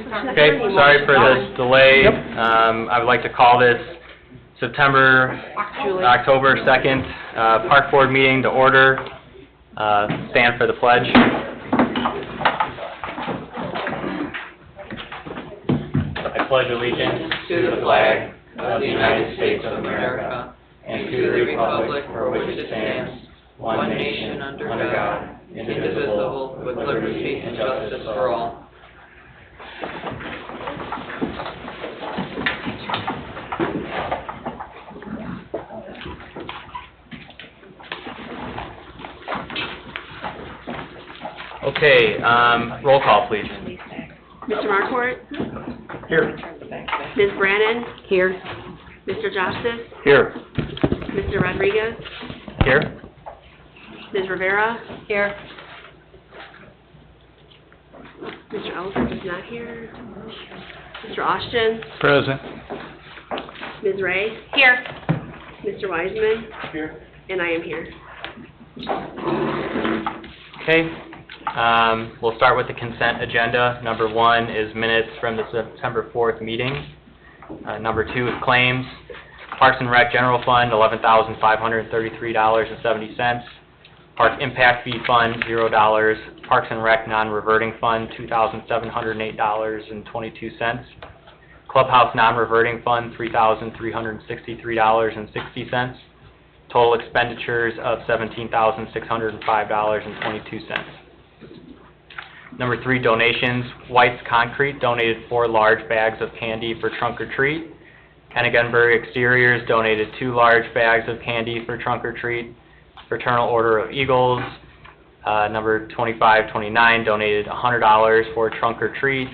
Okay, sorry for this delay. I would like to call this October 2nd, Park Board meeting to order. Stand for the pledge. I pledge allegiance to the flag of the United States of America and to the republic for which it stands, one nation, under God, indivisible, with liberty and justice for all. Okay, roll call, please. Mr. Marquardt? Here. Ms. Brannon? Here. Mr. Justice? Here. Mr. Rodriguez? Here. Ms. Rivera? Here. Mr. Eldridge is not here. Mr. Austin? Present. Ms. Ray? Here. Mr. Wiseman? Here. And I am here. Okay. We'll start with the consent agenda. Number 1 is minutes from the September 4th meeting. Number 2 is claims. Parks and Rec General Fund, $11,533.70. Park Impact Fee Fund, $0. Parks and Rec Non-Reverting Fund, $2,708.22. Clubhouse Non-Reverting Fund, $3,363.60. Total expenditures of $17,605.22. Number 3, donations. White's Concrete donated 4 large bags of candy for Trunk or Treat. Kennegunbury Exteriors donated 2 large bags of candy for Trunk or Treat. Fraternal Order of Eagles, number 2529, donated $100 for Trunk or Treat.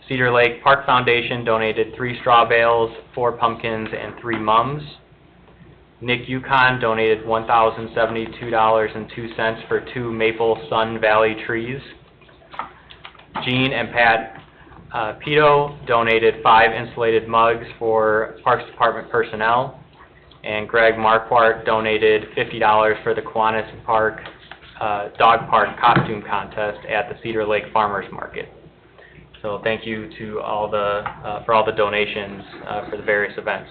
Cedar Lake Park Foundation donated 3 straw bales, 4 pumpkins, and 3 mums. Nick Yukon donated $1,072.02 for 2 Maple Sun Valley trees. Gene and Pat Pito donated 5 insulated mugs for Parks Department personnel. And Greg Marquardt donated $50 for the Kiwanis Park Dog Park Costume Contest at the Cedar Lake Farmers Market. So thank you to all the for all the donations for the various events.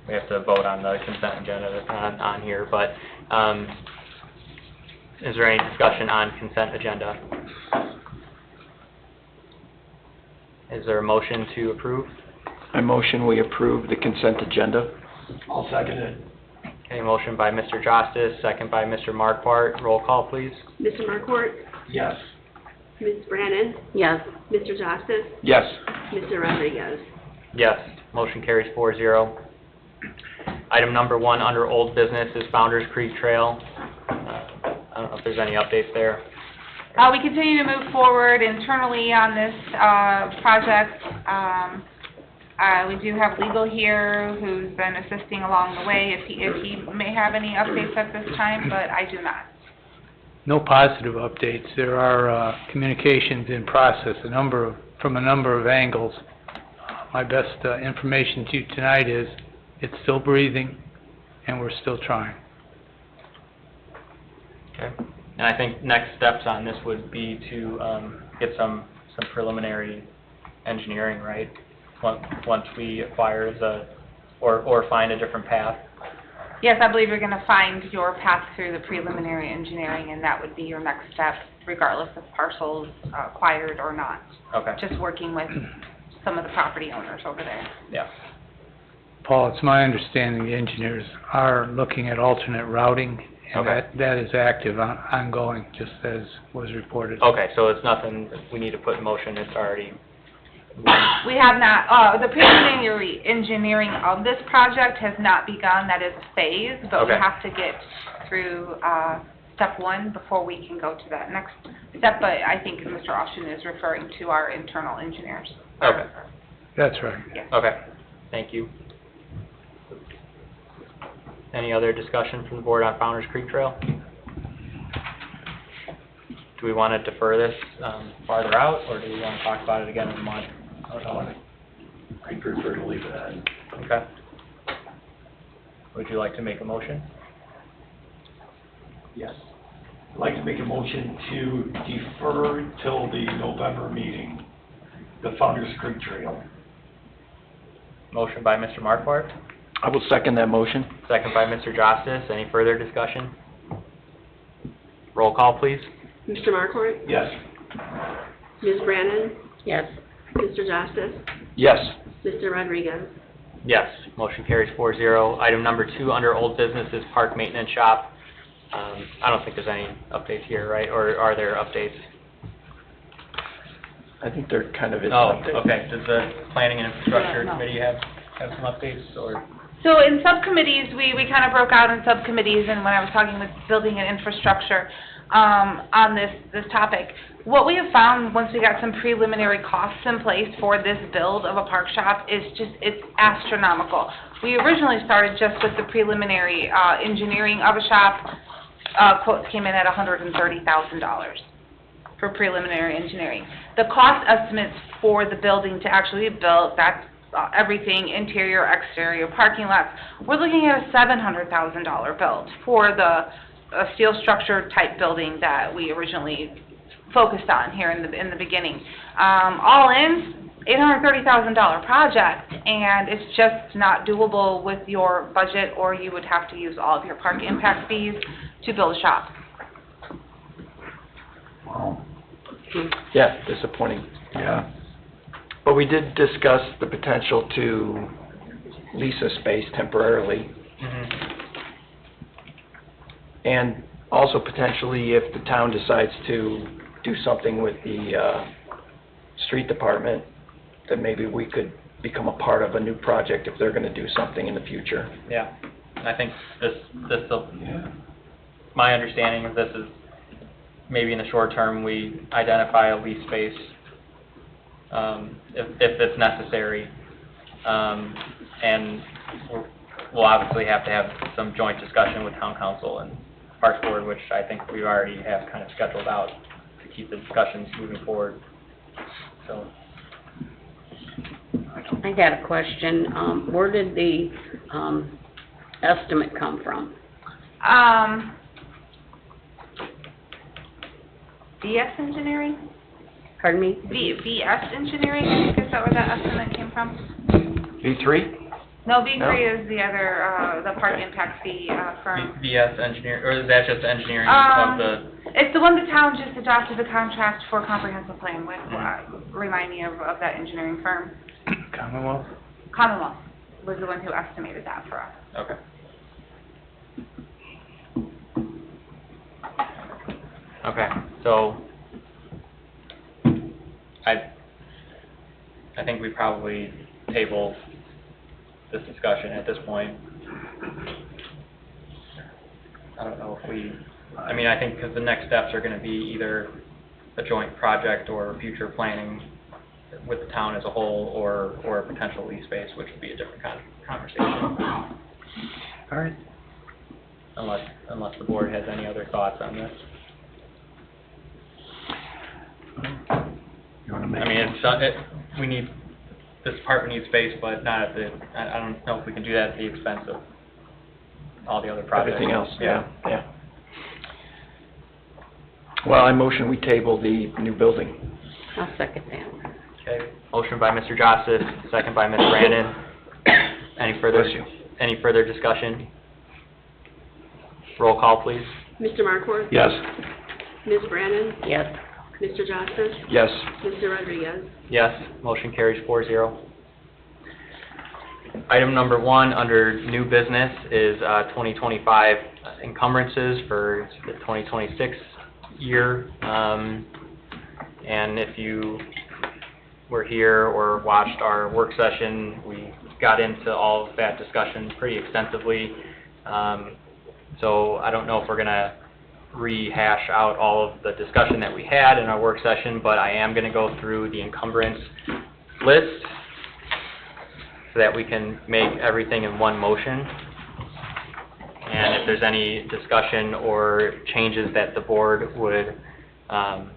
We have to vote on the consent agenda that's not on here, but is there any discussion on consent agenda? Is there a motion to approve? I motion we approve the consent agenda. I'll second it. Okay, motion by Mr. Justice, second by Mr. Marquardt. Roll call, please. Mr. Marquardt? Yes. Ms. Brannon? Yes. Mr. Justice? Yes. Mr. Rodriguez? Yes, motion carries 4-0. Item number 1 under old business is Founders Creek Trail. I don't know if there's any updates there. We continue to move forward internally on this project. We do have legal here who's been assisting along the way if he may have any updates at this time, but I do not. No positive updates. There are communications in process, from a number of angles. My best information to you tonight is it's still breathing, and we're still trying. Okay. And I think next steps on this would be to get some preliminary engineering, right? Once we acquire or find a different path. Yes, I believe you're going to find your path through the preliminary engineering, and that would be your next step, regardless of parcels acquired or not. Okay. Just working with some of the property owners over there. Yeah. Paul, it's my understanding the engineers are looking at alternate routing, and Okay. that is active, ongoing, just as was reported. Okay, so it's nothing we need to put in motion. It's already. We have not, the preliminary engineering of this project has not begun. That is a phase, but we Okay. have to get through step 1 before we can go to that next step. But I think Mr. Austin is referring to our internal engineers. Okay. That's right. Yes. Okay. Thank you. Any other discussion from the board on Founders Creek Trail? Do we want to defer this farther out, or do we want to talk about it again in a month? I prefer to leave it at. Okay. Would you like to make a motion? Yes. I'd like to make a motion to defer till the November meeting, the Founder's Creek Trail. Motion by Mr. Markwart, I will second that motion. second by Mr. Justice. Any further discussion? Roll call, please. Mr. Markort? Yes. Ms. Brandon? Yes. Mr. Justice? Yes. Mr. Rodriguez? Yes, motion carries 4-0. Item number 2 under old business is park maintenance shop. I don't think there's any updates here, right? Or are there updates? I think there kind of is an Oh, update. okay. Does the Planning and Infrastructure No. Committee have some updates, or? So in subcommittees, we kind of broke out in subcommittees, and when I was talking with Building and Infrastructure, on this topic, what we have found, once we got some preliminary costs in place for this build of a park shop, is it's astronomical. We originally started just with the preliminary, engineering of a shop, quotes came in at $130,000 for preliminary engineering. The cost estimates for the building to actually be built, that's everything, interior, exterior, parking lots, we're looking at a $700,000 build for the steel structure type building that we originally focused on here in the beginning. All in, $830,000 project, and it's just not doable with your budget, or you would have to use all of your park impact fees to build a shop. Wow. Yeah, disappointing. Yeah. But we did discuss the potential to lease a space temporarily, and also potentially if the town decides to do something with the street department, that maybe we could become a part of a new project if they're going to do something in the future. Yeah, and I think my understanding of this is maybe in the short term, we identify a lease space, if it's necessary. And we'll obviously have to have some joint discussion with town council and Parks Board, which I think we already have kind of scheduled out to keep the discussions moving forward. So, I got a question. Where did the, estimate come from? VS Engineering? Pardon me? VS Engineering, I think is that where that estimate came from? V3? No, V3 is the other, the park impact fee, firm. VS Engineer, or is that just engineering of the? It's the one the town just adopted the contract for comprehensive plan with, remind me of that engineering firm. Commonwealth? Commonwealth was the one who estimated that for us. Okay. Okay, so I think we probably table this discussion at this point. I don't know if I think because the next steps are going to be either a joint project or future planning with the town as a whole, or a potential lease space, which would be a different kind of conversation. All right. Unless the board has any other thoughts on this. You want to make? I mean, this department needs space, but not at I don't know if we can do that at the expense of all the other projects. Everything else, yeah. Well, I motion we table the new building. I'll second that. Okay, motion by Mr. Joseph, second by Ms. Brandon. Any further discussion? Roll call, please. Mr. Markort? Yes. Ms. Brandon? Yes. Mr. Justice? Yes. Mr. Rodriguez? Yes, motion carries 4-0. Item number 1 under new business is 2025 encumbrances for the 2026 year. And if you were here or watched our work session, we got into all of that discussion pretty extensively. So I don't know if we're going to rehash out all of the discussion that we had in our work session, but I am going to go through the encumbrance list so that we can make everything in one motion. And if there's any discussion or changes that the board would want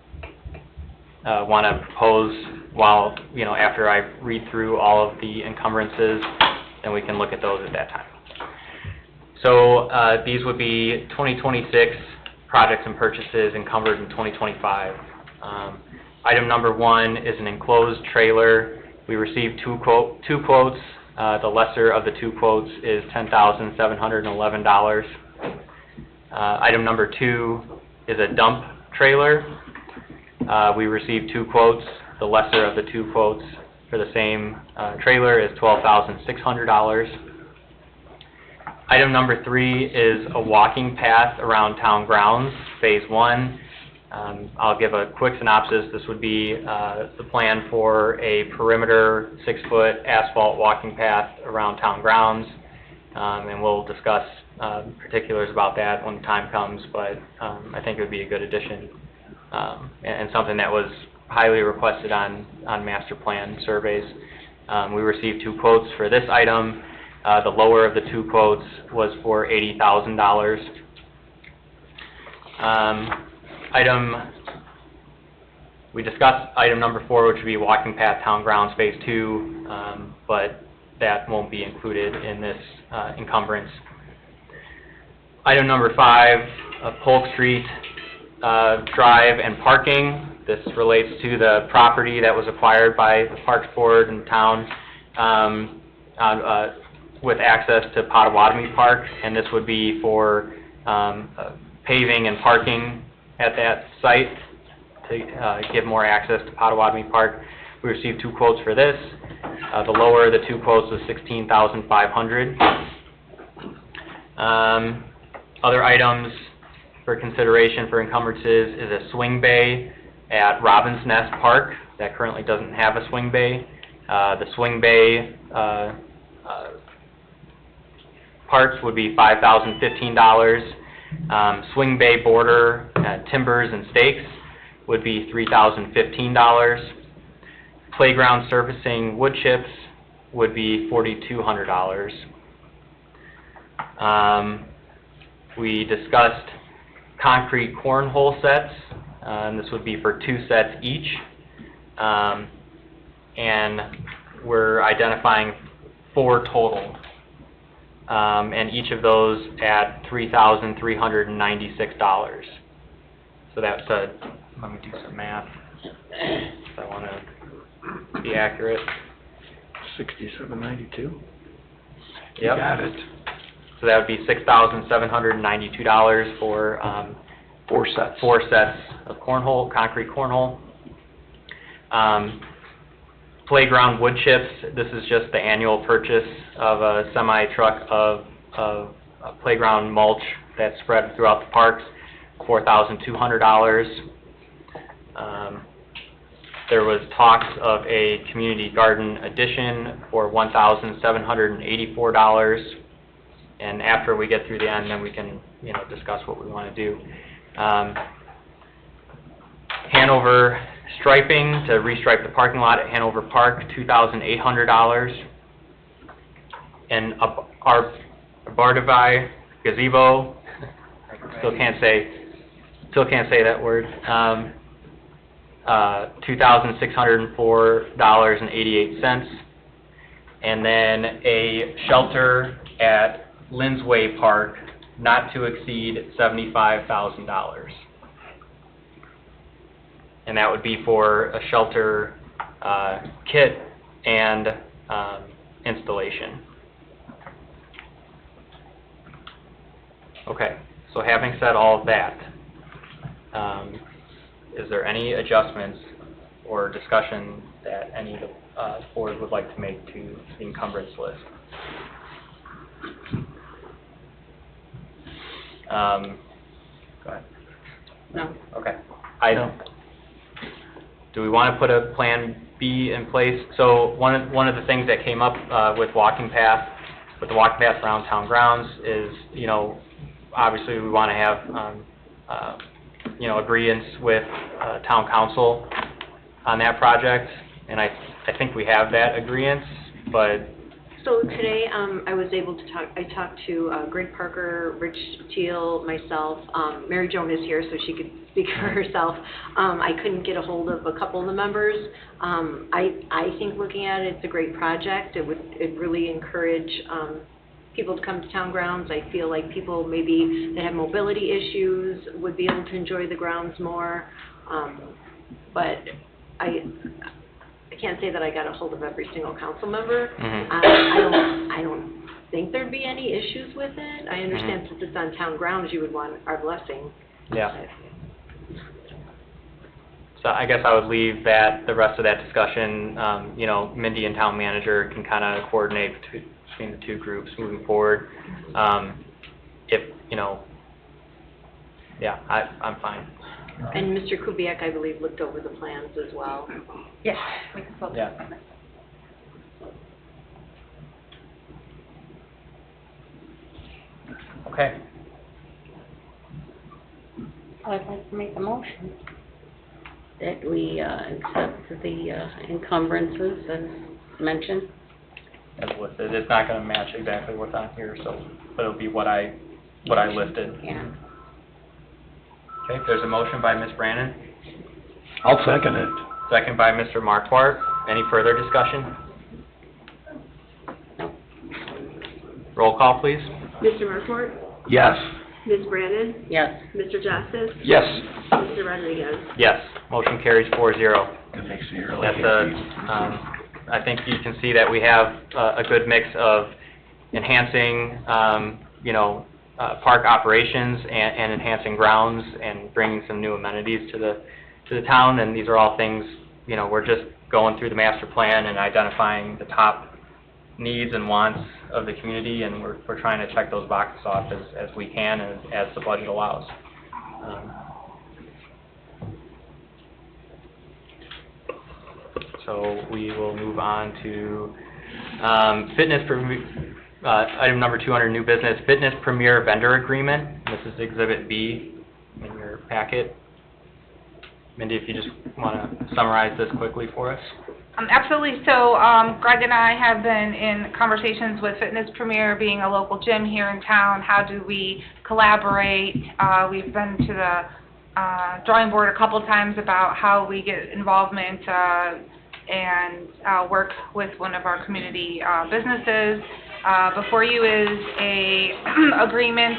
to propose while, after I read through all of the encumbrances, then we can look at those at that time. So these would be 2026 projects and purchases encumbered in 2025. Item number 1 is an enclosed trailer. We received two quotes. The lesser of the 2 quotes is $10,711. Item number 2 is a dump trailer. We received 2 quotes. The lesser of the 2 quotes for the same trailer is $12,600. Item number 3 is a walking path around town grounds, Phase 1. I'll give a quick synopsis. This would be the plan for a perimeter 6-foot asphalt walking path around town grounds, and we'll discuss particulars about that when the time comes, but I think it would be a good addition and something that was highly requested on master plan surveys. We received 2 quotes for this item. The lower of the 2 quotes was for $80,000. We discussed item number 4, which would be walking path town grounds Phase 2, but that won't be included in this encumbrance. Item number 5, Polk Street Drive and parking. This relates to the property that was acquired by the Parks Board in town with access to Potawatomi Park, and this would be for paving and parking at that site to give more access to Potawatomi Park. We received 2 quotes for this. The lower of the 2 quotes was $16,500. Other items for consideration for encumbrances is a swing bay at Robin's Nest Park that currently doesn't have a swing bay. The swing bay parts would be $5,015. Swing bay border, timbers and stakes would be $3,015. Playground surfacing wood chips would be $4,200. We discussed concrete cornhole sets, and this would be for 2 sets each. And we're identifying 4 total. And each of those at $3,396. So that's let me do some math, if I want to be accurate. 6792. Yep. Got it. So that would be $6,792 for 4 sets. 4 sets of cornhole, concrete cornhole. Playground wood chips, this is just the annual purchase of a semi-truck of playground mulch that's spread throughout the parks, $4,200. There was talks of a community garden addition for $1,784, and after we get through the end, then we can, discuss what we want to do. Hanover striping to restripe the parking lot at Hanover Park, $2,800. And our Bardavai gazebo, still can't say that word. $2,604.88. And then a shelter at Lindsway Park, not to exceed $75,000. And that would be for a shelter kit and installation. Okay, so having said all of that, is there any adjustments or discussion that any of the board would like to make to the encumbrance list? Go ahead. No. Okay. Do we want to put a plan B in place? So one of the things that came up with the walking path around town grounds is, obviously we want to have, agreeance with town council on that project, and I think we have that agreeance, but... So today, I was able to I talked to Greg Parker, Rich Teal, myself. Mary Joan is here, so she could speak for herself. I couldn't get a hold of a couple of the members. I think looking at it, it's a great project. It'd really encourage people to come to town grounds. I feel like people maybe that have mobility issues would be able to enjoy the grounds more. But I can't say that I got a hold of every single council member. I don't think there'd be any issues with it. I understand since it's on town grounds, you would want our blessing. Yeah. So I guess I would leave the rest of that discussion, you know, Mindy and town manager can kind of coordinate between the two groups moving forward. If, you know, yeah, I'm fine. And Mr. Kubiak, I believe, looked over the plans as well. Yes, we can focus Yeah. on this. Okay. I'd like to make a motion that we accept the encumbrances as mentioned. As listed, it's not going to match exactly what's on here, so, but it'll be what I listed. Yeah. Okay, there's a motion by Ms. Brannon, I'll second it. second by Mr. Markwart. Any further discussion? No. Roll call, please. Mr. Markwart? Yes. Ms. Brannon? Yes. Mr. Justice? Yes. Mr. Rodriguez? Yes, motion carries 4-0. That makes me really That's happy. I think you can see that we have a good mix of enhancing, you know, park operations and enhancing grounds and bringing some new amenities to the town. And these are all things, you know, we're just going through the master plan and identifying the top needs and wants of the community, and we're trying to check those boxes off as we can and as the budget allows. So we will move on to item number 2 under new business, Fitness Premier Vendor Agreement. This is Exhibit B in your packet. Mindy, if you just want to summarize this quickly for us. Absolutely. So Greg and I have been in conversations with Fitness Premier, being a local gym here in town. How do we collaborate? We've been to the drawing board a couple times about how we get involvement and work with one of our community businesses. Before you is a agreement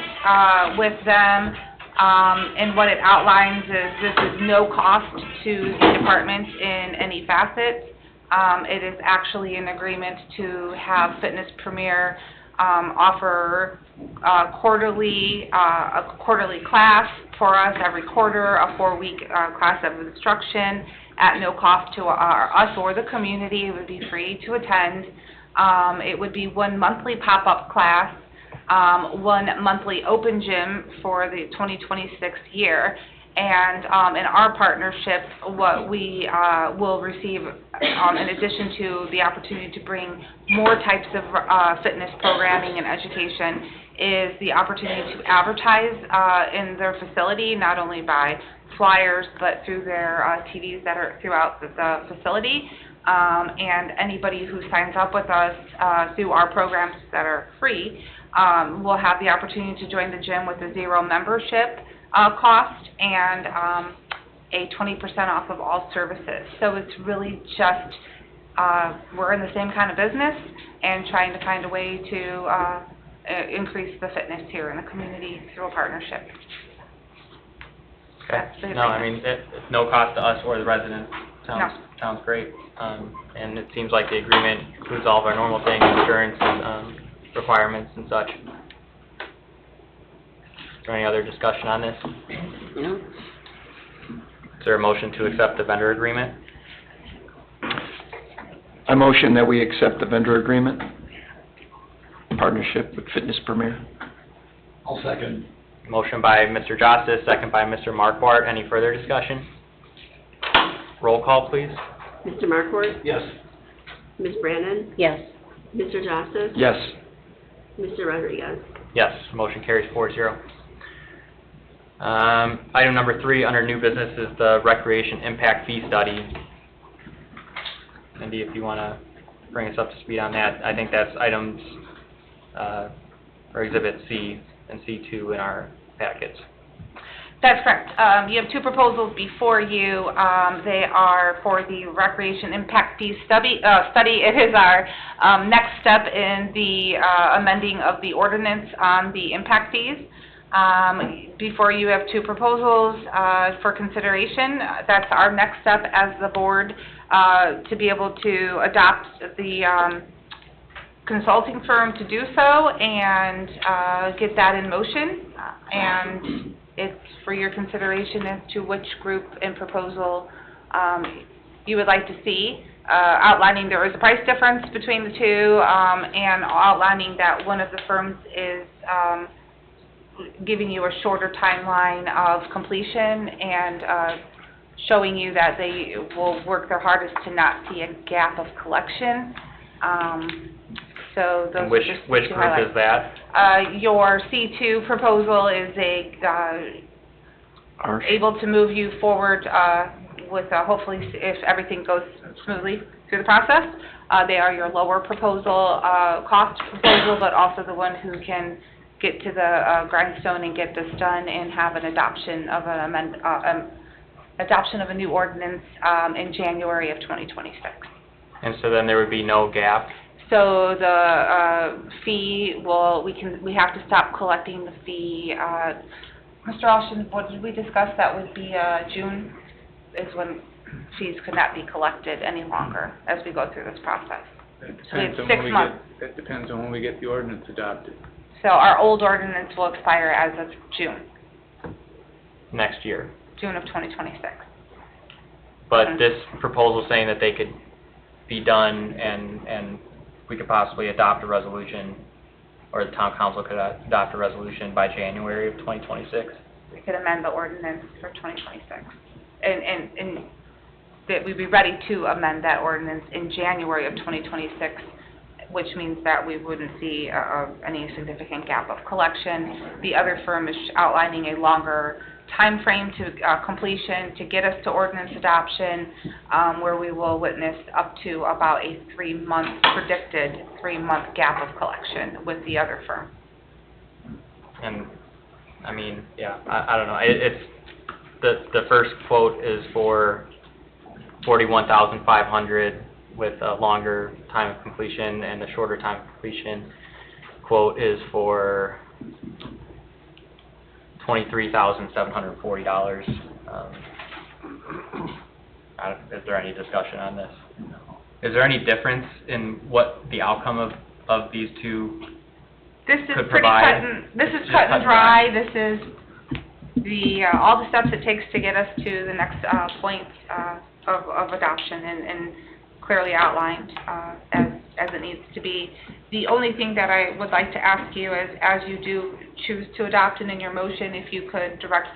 with them, and what it outlines is this is no cost to the department in any facet. It is actually an agreement to have Fitness Premier offer a quarterly class for us every quarter, a 4-week class of instruction at no cost to us or the community. It would be free to attend. It would be 1 monthly pop-up class, 1 monthly open gym for the 2026 year. And in our partnership, what we will receive, in addition to the opportunity to bring more types of fitness programming and education, is the opportunity to advertise in their facility, not only by flyers, but through their TVs that are throughout the facility. And anybody who signs up with us through our programs that are free will have the opportunity to join the gym with a 0 membership cost and a 20% off of all services. So it's really just, we're in the same kind of business and trying to find a way to increase the fitness here in the community through a partnership. Okay. No, I mean, it's no cost to us or the residents. No. Sounds great. And it seems like the agreement includes all of our normal things, insurance requirements and such. Is there any other discussion on this? No? Is there a motion to accept the vendor agreement? I motion that we accept the vendor agreement, partnership with Fitness Premier. I'll second. Motion by Mr. Justice, second by Mr. Markwart. Any further discussion? Roll call, please. Mr. Markwart? Yes. Ms. Brannon? Yes. Mr. Justice? Yes. Mr. Rodriguez? Yes, motion carries 4-0. Item number 3 under new business is the recreation impact fee study. Mindy, if you want to bring us up to speed on that, I think that's items, or Exhibit C and C2 in our packets. That's correct. You have two proposals before you. They are for the recreation impact fee study. It is our next step in the amending of the ordinance on the impact fees. Before you have two proposals for consideration. That's our next step as the board to be able to adopt the consulting firm to do so and get that in motion. And it's for your consideration as to which group and proposal you would like to see, outlining there is a price difference between the two, and outlining that one of the firms is giving you a shorter timeline of completion and showing you that they will work their hardest to not see a gap of collection. So those And which are just the group two highlights. is that? Your C2 proposal is able to move you forward with hopefully, if everything goes smoothly through the process. They are your lower proposal, cost proposal, but also the one who can get to the grindstone and get this done and have an adoption of adoption of a new ordinance in January of 2026. And so then there would be no gap? So the fee we have to stop collecting the fee. Mr. Austin, what did we discuss? That would be June is when fees could not be collected any longer as we go through this process. It So we have depends on 6 when we months. get, it depends on when we get the ordinance adopted. So our old ordinance will expire as of June Next year. of 2026. But this proposal saying that they could be done and we could possibly adopt a resolution, or the town council could adopt a resolution by January of 2026? We could amend the ordinance for 2026. And that we'd be ready to amend that ordinance in January of 2026, which means that we wouldn't see any significant gap of collection. The other firm is outlining a longer time frame to completion to get us to ordinance adoption, where we will witness up to about a predicted 3-month gap of collection with the other firm. And, I mean, yeah, I don't know, it's, the first quote is for $41,500 with a longer time of completion, and the shorter time of completion quote is for $23,740. Is there any discussion on this? Is there any difference in what the outcome of these two This is could pretty provide? this is Just cut and dry. This is the all the steps it takes to get us to the next point of adoption and clearly outlined as it needs to be. The only thing that I would like to ask you is, as you do choose to adopt and in your motion, if you could direct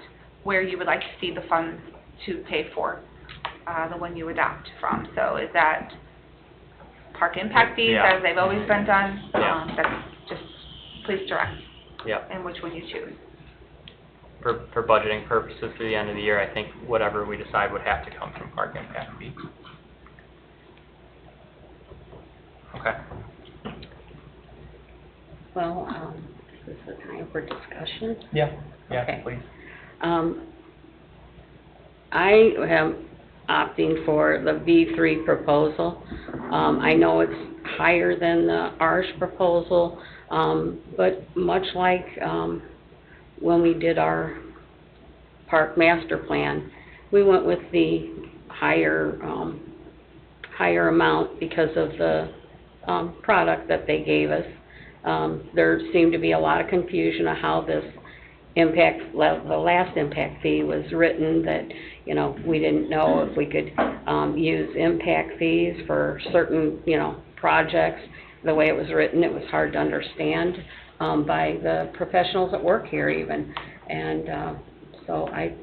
where you would like to see the funds to pay for the one you adopt from. So is that park impact fees, Yeah. as they've always been done? Yeah. That's just, please direct Yep. and which one you choose. For budgeting purposes through the end of the year, I think whatever we decide would have to come from park impact fee. Okay. Well, this is the time for discussion. Yeah, Okay. please. I am opting for the V3 proposal. I know it's higher than the ARS proposal, but much like when we did our park master plan, we went with the higher amount because of the product that they gave us. There seemed to be a lot of confusion of how this the last impact fee was written, that, you know, we didn't know if we could use impact fees for certain, you know, projects. The way it was written, it was hard to understand by the professionals that work here even. And so I'd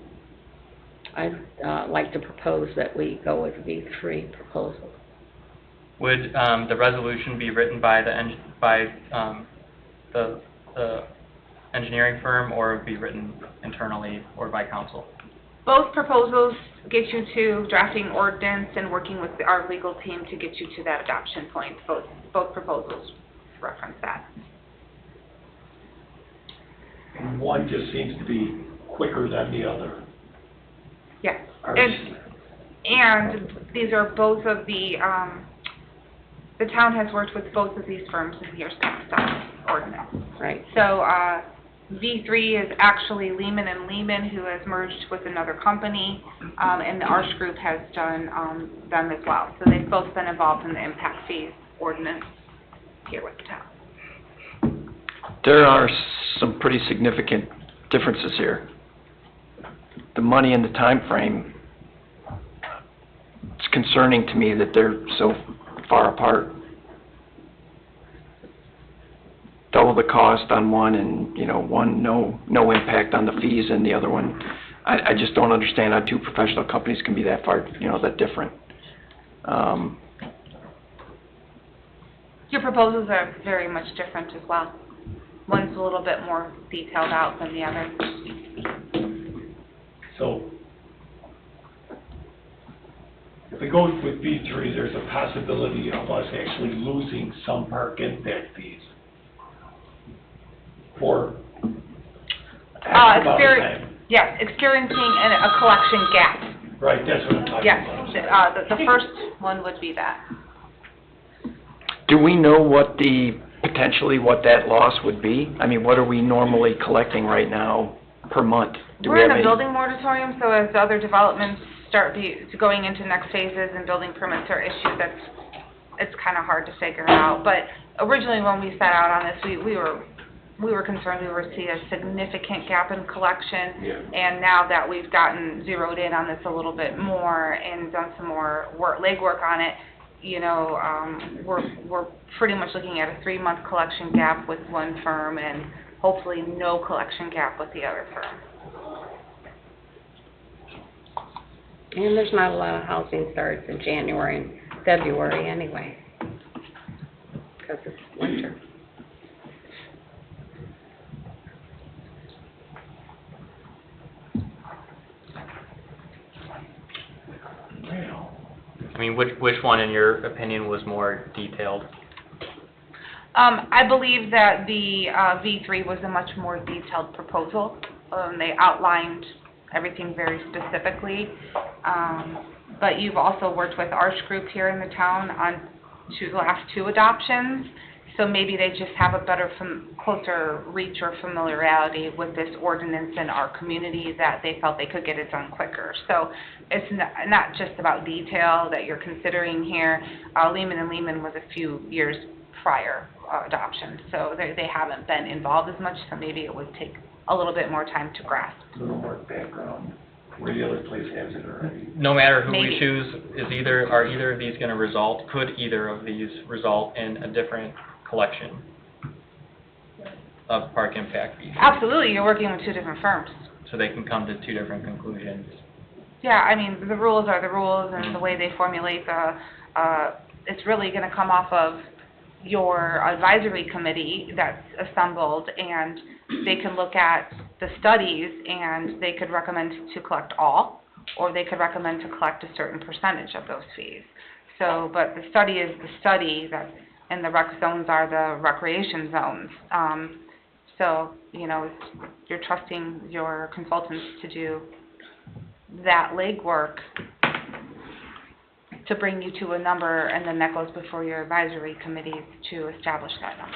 like to propose that we go with V3 proposal. Would the resolution be written by the engineering firm, or would it be written internally or by council? Both proposals get you to drafting ordinance and working with our legal team to get you to that adoption point. Both proposals reference that. And one just seems to be quicker than the other. Yes. Are- And these are both of the town has worked with both of these firms in years past on ordinance. Right. So, V3 is actually Lehman and Lehman, who has merged with another company, and the Arch Group has done them as well. So they've both been involved in the impact fees ordinance here with the town. There are some pretty significant differences here. The money and the time frame, it's concerning to me that they're so far apart. Double the cost on one and, one no impact on the fees and the other one. I just don't understand how two professional companies can be that far, that different. Your proposals are very much different as well. One's a little bit more detailed out than the other. So, if we go with B3, there's a possibility of us actually losing some park impact fees for X amount of time. Yes, experiencing a collection gap. Right, that's what I'm talking Yes, about. the first one would be that. Do we know potentially what that loss would be? I mean, what are we normally collecting right now per month? Do we We're in have a any- building moratorium, so as other developments start going into next phases and building permits are issued, it's kind of hard to figure out. But originally, when we set out on this, we were concerned we would see a significant gap in collection. Yeah. And now that we've gotten zeroed in on this a little bit more and done some more legwork on it, we're pretty much looking at a 3-month collection gap with one firm and hopefully no collection gap with the other firm. And there's not a lot of housing starts in January and February anyway, because it's winter. I mean, which one, in your opinion, was more detailed? I believe that the V3 was a much more detailed proposal. They outlined everything very specifically. But you've also worked with Arch Group here in the town on the last 2 adoptions. So maybe they just have a better, closer reach or familiarity with this ordinance in our community that they felt they could get it done quicker. So it's not just about detail that you're considering here. Lehman and Lehman was a few years prior adoption, so they haven't been involved as much, so maybe it would take a little bit more time to grasp. A little more background, where the other place has it already. No matter who Maybe. we choose, could either of these result in a different collection of park impact fees? Absolutely, you're working with 2 different firms. So they can come to 2 different conclusions. Yeah, I mean, the rules are the rules, and the way they formulate it's really gonna come off of your advisory committee that's assembled, and they can look at the studies, and they could recommend to collect all, or they could recommend to collect a certain percentage of those fees. So, but the study is the study, and the rec zones are the recreation zones. So, you're trusting your consultants to do that legwork to bring you to a number, and then that goes before your advisory committee to establish that number.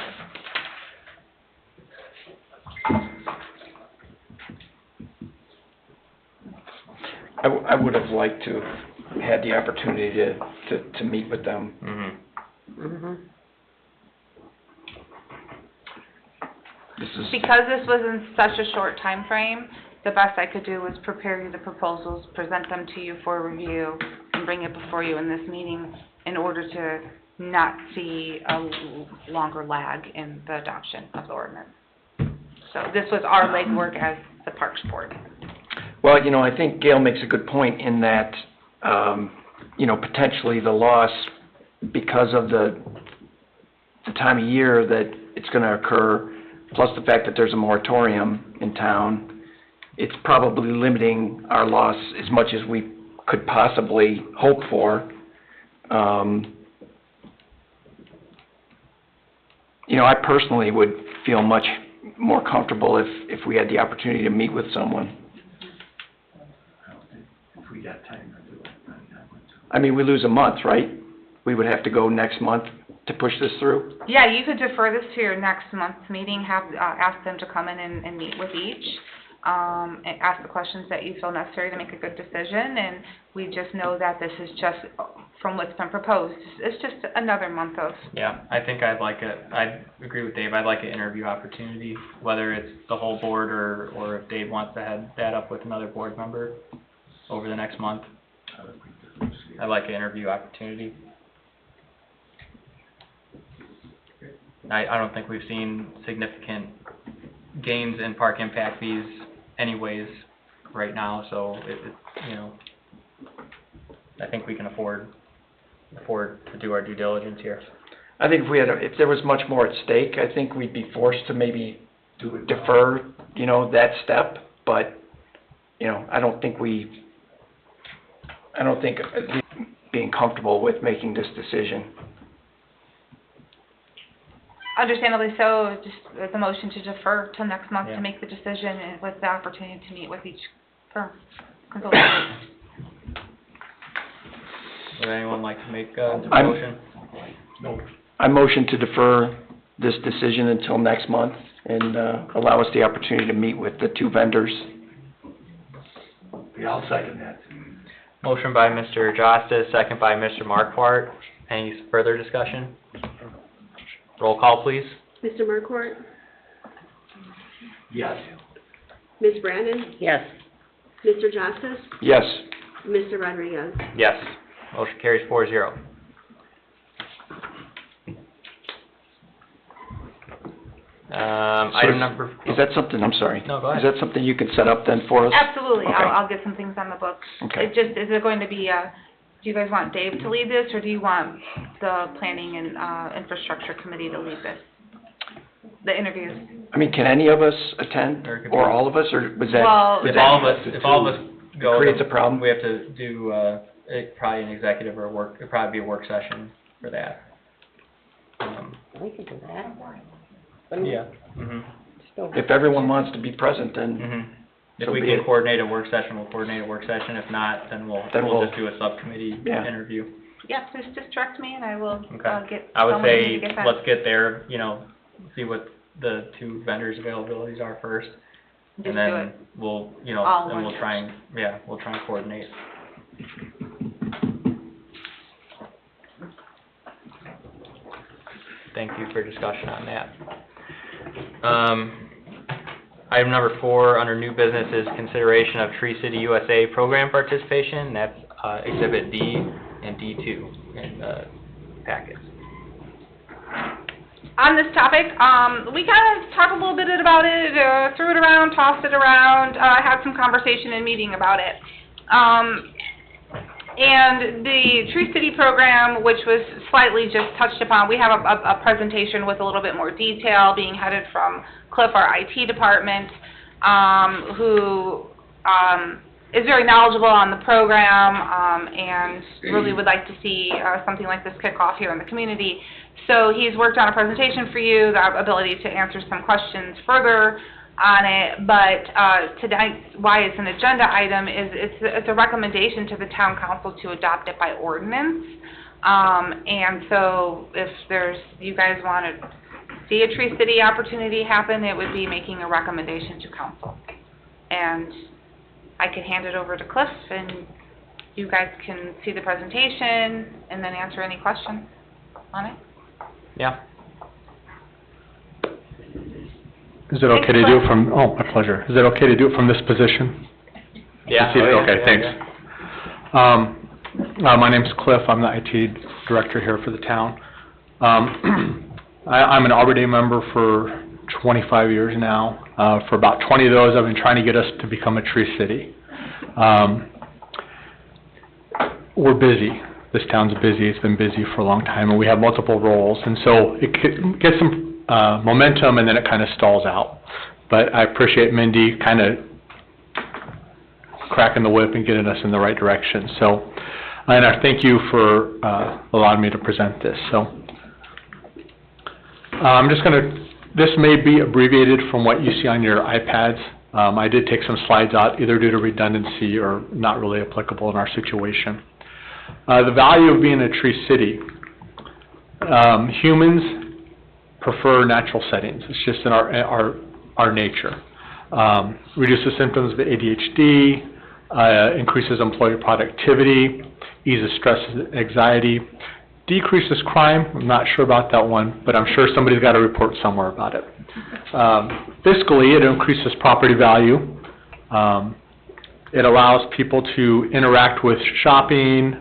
I would have liked to have had the opportunity to meet with them. Mm-hmm. Mhm. This is, Because this was in such a short time frame, the best I could do was prepare you the proposals, present them to you for review, and bring it before you in this meeting in order to not see a longer lag in the adoption of the ordinance. So this was our legwork as the Parks Board. well, I think Gail makes a good point in that, potentially the loss, because of the time of year that it's going to occur, plus the fact that there's a moratorium in town, it's probably limiting our loss as much as we could possibly hope for. I personally would feel much more comfortable if we had the opportunity to meet with someone. I mean, we lose a month, right? We would have to go next month to push this through? Yeah, you could defer this to your next month's meeting, have, ask them to come in and meet with each, and ask the questions that you feel necessary to make a good decision, and we just know that this is just, from what's been proposed, it's just another month of. Yeah, I think I'd agree with Dave, I'd like an interview opportunity, whether it's the whole board or if Dave wants to head that up with another board member over the next month. I'd like an interview opportunity. I don't think we've seen significant gains in park impact fees anyways right now, so you know, I think we can afford to do our due diligence here. I think if there was much more at stake, I think we'd be forced to maybe defer, you know, that step, but, you know, I don't think being comfortable with making this decision. Understandably so, just the motion to defer till next month Yeah. to make the decision and with the opportunity to meet with each firm, consultant. Would anyone like to make a I'm- motion? I motion to defer this decision until next month and allow us the opportunity to meet with the two vendors. Yeah, I'll second that. Motion by Mr. Justice, second by Mr. Marquardt. Any further discussion? Roll call, please. Mr. Marquardt? Yes. Ms. Brandon? Yes. Mr. Justice? Yes. Mr. Rodriguez? Yes. Motion carries 4-0. Item number... Is that something, I'm sorry. No, go ahead. Is that something you can set up then for us? Absolutely, Okay. I'll get some things on the books. Okay. Is it going to be, do you guys want Dave to lead this, or do you want the Planning and Infrastructure Committee to lead this? The interviews? I mean, can any of us attend, Or it could be- or all of us, or was that? Well, was If that- all of us go... Creates a problem. We have to do, probably an executive or it'd probably be a work session for that. We can do that. Yeah. Mhm. Still- If everyone wants to be present, then, Mhm. If So we be can it. coordinate a work session, we'll coordinate a work session. If not, then we'll just do a subcommittee Yeah. interview. yeah, please just direct me and I will, Okay. get I would someone say, to get that. let's get there, you know, see what the two vendors' availabilities are first. Just And do then it. we'll, you know, All and one we'll try and, we'll try and coordinate. Thank you for discussion on that. Item number 4, under new business, is consideration of Tree City USA program participation. That's Exhibit D and D2 in the packets. On this topic, we kind of talked a little bit about it, threw it around, tossed it around, had some conversation and meeting about it. And the Tree City program, which was slightly just touched upon, we have a presentation with a little bit more detail being headed from Cliff, our IT department, who is very knowledgeable on the program and really would like to see something like this kick off here in the community. So he's worked on a presentation for you, the ability to answer some questions further on it, but tonight, why it's an agenda item is it's a recommendation to the town council to adopt it by ordinance. And so if you guys want to see a Tree City opportunity happen, it would be making a recommendation to council. And I could hand it over to Cliff and you guys can see the presentation and then answer any questions on it. Yeah. Is it okay to do it from, oh, my pleasure. Is it okay to do it from this position? Yeah. See it? Oh, yeah, Okay, yeah, thanks. My name's Cliff. I'm the IT director here for the town. I'm an Arbor Day member for 25 years now. For about 20 of those, I've been trying to get us to become a Tree City. We're busy. This town's busy. It's been busy for a long time, and we have multiple roles. And so it gets some momentum, and then it kind of stalls out. But I appreciate Mindy kind of cracking the whip and getting us in the right direction. So, and I thank you for allowing me to present this. So, I'm just going to, this may be abbreviated from what you see on your iPads. I did take some slides out, either due to redundancy or not really applicable in our situation. The value of being a tree city. Humans prefer natural settings. It's just in our nature. Reduces symptoms of ADHD, increases employee productivity, eases stress and anxiety, decreases crime. I'm not sure about that one, but I'm sure somebody's got a report somewhere about it. Fiscally, it increases property value. It allows people to interact with shopping.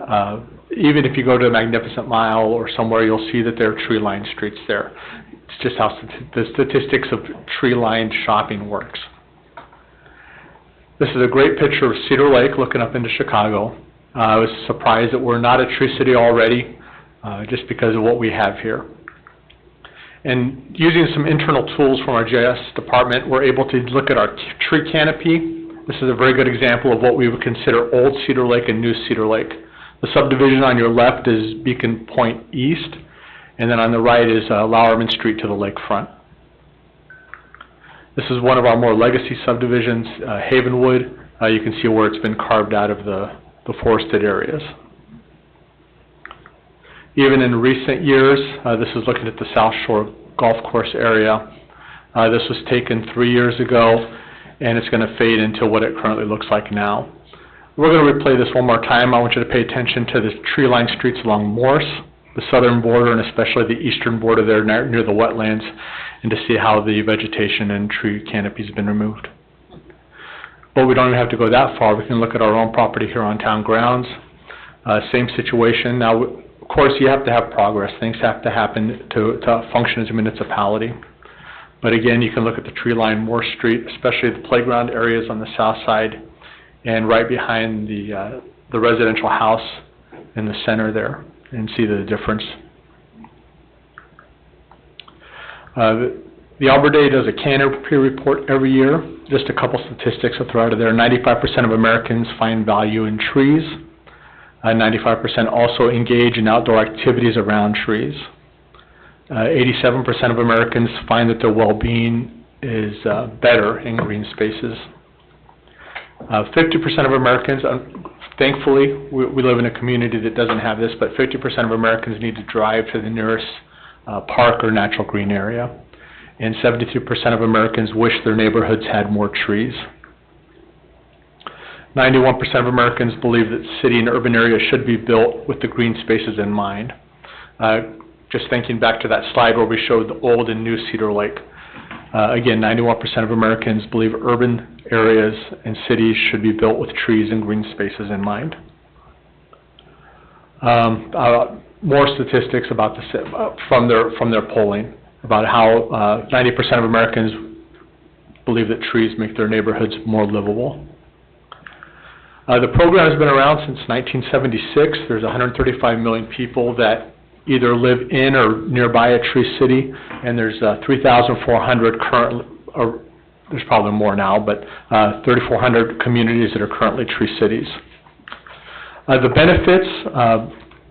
Even if you go to a Magnificent Mile or somewhere, you'll see that there are tree-lined streets there. It's just how the statistics of tree-lined shopping works. This is a great picture of Cedar Lake looking up into Chicago. I was surprised that we're not a tree city already, just because of what we have here. And using some internal tools from our GIS department, we're able to look at our tree canopy. This is a very good example of what we would consider Old Cedar Lake and New Cedar Lake. The subdivision on your left is Beacon Point East, and then on the right is Lowerman Street to the lakefront. This is one of our more legacy subdivisions, Havenwood. You can see where it's been carved out of the forested areas. Even in recent years, this is looking at the South Shore Golf Course area. This was taken 3 years ago, and it's going to fade into what it currently looks like now. We're going to replay this one more time. I want you to pay attention to the tree-lined streets along Morse, the southern border, and especially the eastern border there near the wetlands, and to see how the vegetation and tree canopy has been removed. But we don't even have to go that far. We can look at our own property here on town grounds. Same situation. Now, of course, you have to have progress. Things have to happen to function as a municipality. But again, you can look at the tree-lined Morse Street, especially the playground areas on the south side, and right behind the residential house in the center there, and see the difference. The Arbor Day does a canopy report every year. Just a couple statistics I'll throw out of there. 95% of Americans find value in trees. 95% also engage in outdoor activities around trees. 87% of Americans find that their well-being is better in green spaces. 50% of Americans, thankfully, we live in a community that doesn't have this, but 50% of Americans need to drive to the nearest park or natural green area. And 72% of Americans wish their neighborhoods had more trees. 91% of Americans believe that city and urban areas should be built with the green spaces in mind. Just thinking back to that slide where we showed the old and new Cedar Lake. Again, 91% of Americans believe urban areas and cities should be built with trees and green spaces in mind. More statistics about from their polling about how 90% of Americans believe that trees make their neighborhoods more livable. The program has been around since 1976. There's 135 million people that either live in or nearby a tree city, and there's 3,400 currently, or there's probably more now, but 3,400 communities that are currently tree cities. The benefits,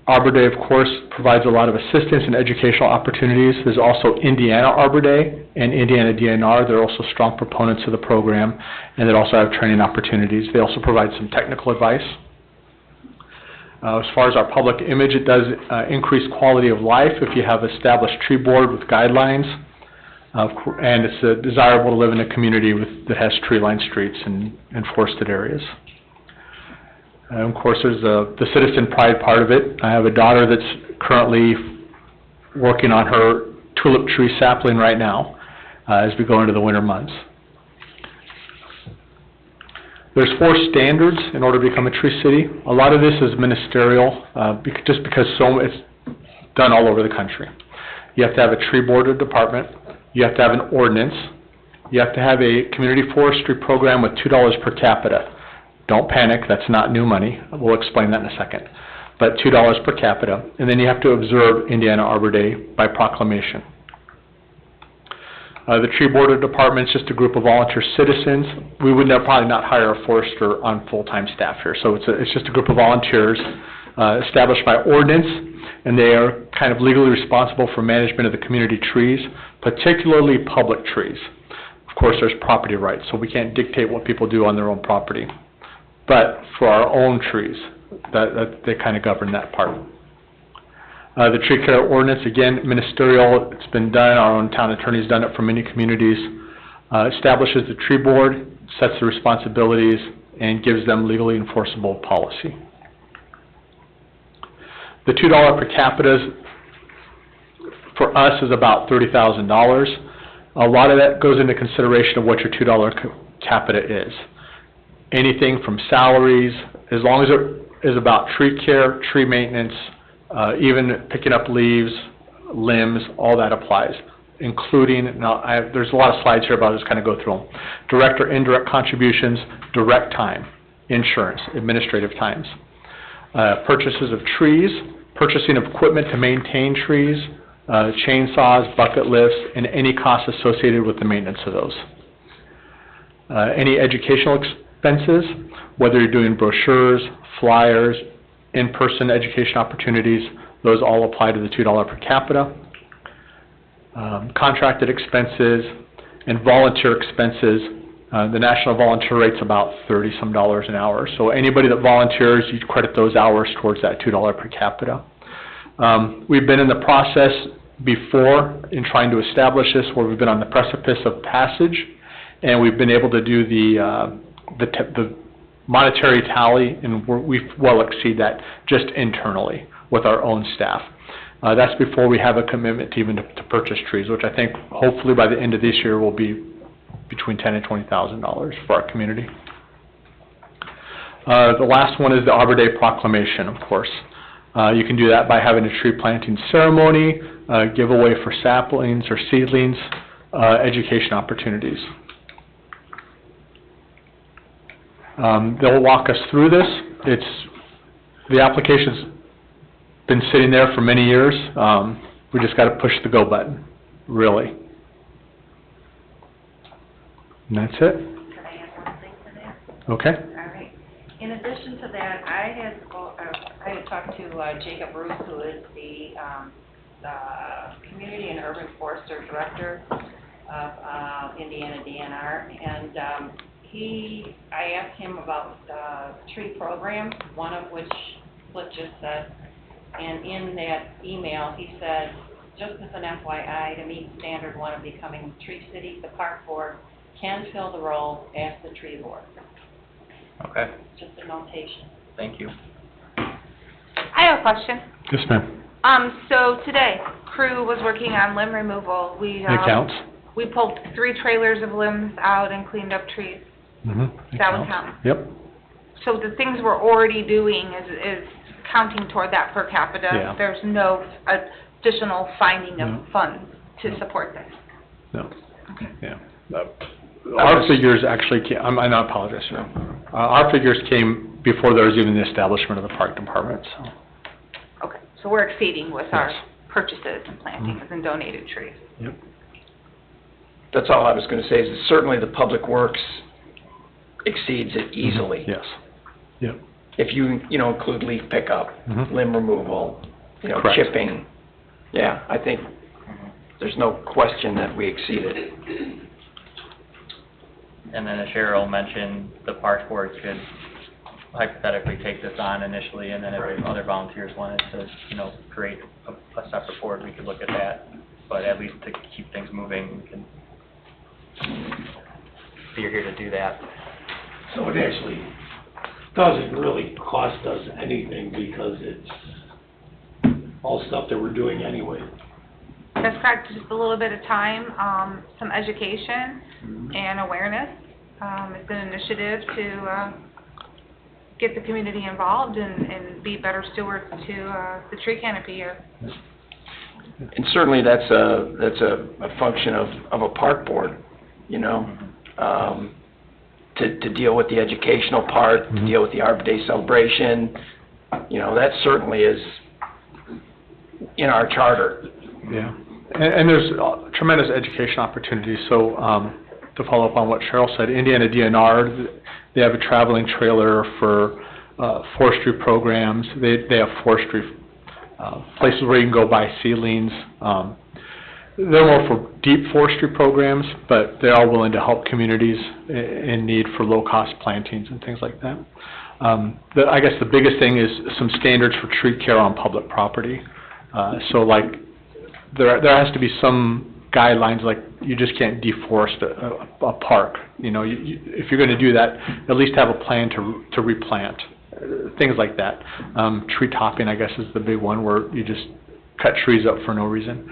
Arbor Day, of course, provides a lot of assistance and educational opportunities. There's also Indiana Arbor Day and Indiana DNR. They're also strong proponents of the program, and they also have training opportunities. They also provide some technical advice. As far as our public image, it does increase quality of life if you have established tree board with guidelines, and it's desirable to live in a community that has tree-lined streets and forested areas. And of course, there's the citizen pride part of it. I have a daughter that's currently working on her tulip tree sapling right now as we go into the winter months. There's 4 standards in order to become a tree city. A lot of this is ministerial, just because it's done all over the country. You have to have a tree board or department. You have to have an ordinance. You have to have a community forestry program with $2 per capita. Don't panic, that's not new money. We'll explain that in a second. But $2 per capita. And then you have to observe Indiana Arbor Day by proclamation. The tree board or department is just a group of volunteer citizens. We would probably not hire a forester on full-time staff here. So it's just a group of volunteers established by ordinance, and they are kind of legally responsible for management of the community trees, particularly public trees. Of course, there's property rights, so we can't dictate what people do on their own property. But for our own trees, they kind of govern that part. The tree care ordinance, again, ministerial, it's been done, our own town attorney's done it for many communities. Establishes the tree board, sets the responsibilities, and gives them legally enforceable policy. The $2 per capita for us is about $30,000. A lot of that goes into consideration of what your $2 capita is. Anything from salaries, as long as it is about tree care, tree maintenance, even picking up leaves, limbs, all that applies, including, there's a lot of slides here, but I'll just kind of go through them. Direct or indirect contributions, direct time, insurance, administrative times. Purchases of trees, purchasing of equipment to maintain trees, chainsaws, bucket lifts, and any costs associated with the maintenance of those. Any educational expenses, whether you're doing brochures, flyers, in-person education opportunities, those all apply to the $2 per capita. Contracted expenses and volunteer expenses, the national volunteer rate's about $30-some an hour. So anybody that volunteers, you credit those hours towards that $2 per capita. We've been in the process before in trying to establish this, where we've been on the precipice of passage, and we've been able to do the monetary tally, and we well exceed that just internally with our own staff. That's before we have a commitment to even to purchase trees, which I think hopefully by the end of this year will be between $10,000 and $20,000 for our community. The last one is the Arbor Day proclamation, of course. You can do that by having a tree planting ceremony, giveaway for saplings or seedlings, education opportunities. They'll walk us through this. The application's been sitting there for many years. We just got to push the go button, really. And that's it. Can I add one thing to that? Okay. All right. In addition to that, I had talked to Jacob Roos, who is the Community and Urban Forester Director of Indiana DNR, and I asked him about tree programs, one of which Flip just said, and in that email he said, just as an FYI, to meet standard one of becoming Tree City, the Park Board can fill the role as the tree board. Okay, Just a notation. thank you. I have a question. Yes, ma'am. So today, crew was working on limb removal. It counts. We pulled 3 trailers of limbs out and cleaned up trees. Mm-hmm. That would count. Yep. So the things we're already doing is counting toward that per capita. Yeah. There's no additional finding of No. funds to No. support this. No. Yeah. Our figures actually came, I apologize, sir. Our figures came before there was even the establishment of the park department, so. Okay, so we're exceeding with our Yes. purchases and plantings and donated trees. Yep. That's all I was going to say, is that certainly the Public Works exceeds it easily. Yes. Yep. If you include leaf pickup, Mhm. limb removal, Correct. chipping, yeah, I think there's no question that we exceed it. And then as Cheryl mentioned, the Parks Board could hypothetically take this on initially, and then if other volunteers wanted to, create a separate board, we could look at that. But at least to keep things moving, we can, so you're here to do that. So it actually doesn't really cost us anything because it's all stuff that we're doing anyway. That's correct, just a little bit of time, some education and awareness. It's an initiative to get the community involved and be better stewards to the tree canopy here. And certainly that's a function of a park board, to deal with the educational part, to deal with the Arbor Day celebration. That certainly is in our charter. Yeah. And there's tremendous education opportunities. So to follow up on what Cheryl said, Indiana DNR, they have a traveling trailer for forestry programs. They have forestry places where you can go buy seedlings. they're more for deep forestry programs, but they are willing to help communities in need for low-cost plantings and things like that. I guess the biggest thing is some standards for tree care on public property. So like, there has to be some guidelines, like you just can't deforest a park. You know, if you're gonna do that, at least have a plan to replant, things like that. Tree topping, I guess, is the big one, where you just cut trees up for no reason.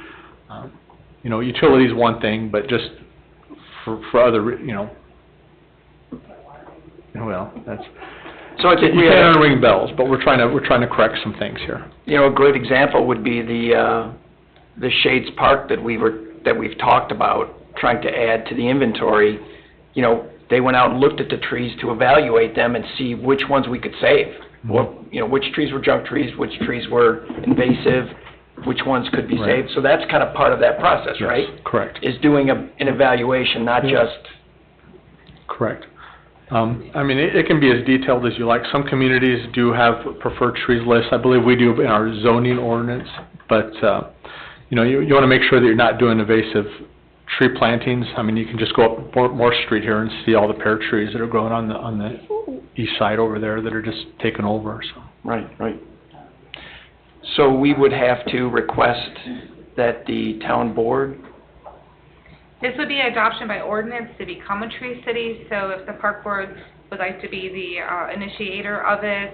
You know, utility's one thing, but just for other, you know, well, that's, So I think you we can't have, unring bells, but we're trying to correct some things here. you know, a great example would be the Shades Park that we've talked about, trying to add to the inventory. You know, they went out and looked at the trees to evaluate them and see which ones we could save. What, you know, which trees were junk trees, which trees were invasive, which ones could be Right. saved. So that's kind of part of that process, Yes, right? correct. Is doing an evaluation, not Yeah. just, Correct. I mean, it can be as detailed as you like. Some communities do have preferred trees lists. I believe we do in our zoning ordinance, but, you know, you want to make sure that you're not doing invasive tree plantings. I mean, you can just go up Morse Street here and see all the pear trees that are growing on the east side over there that are just taken over, so. right. So we would have to request that the town board, This would be adoption by ordinance to become a tree city, so if the park board would like to be the initiator of it,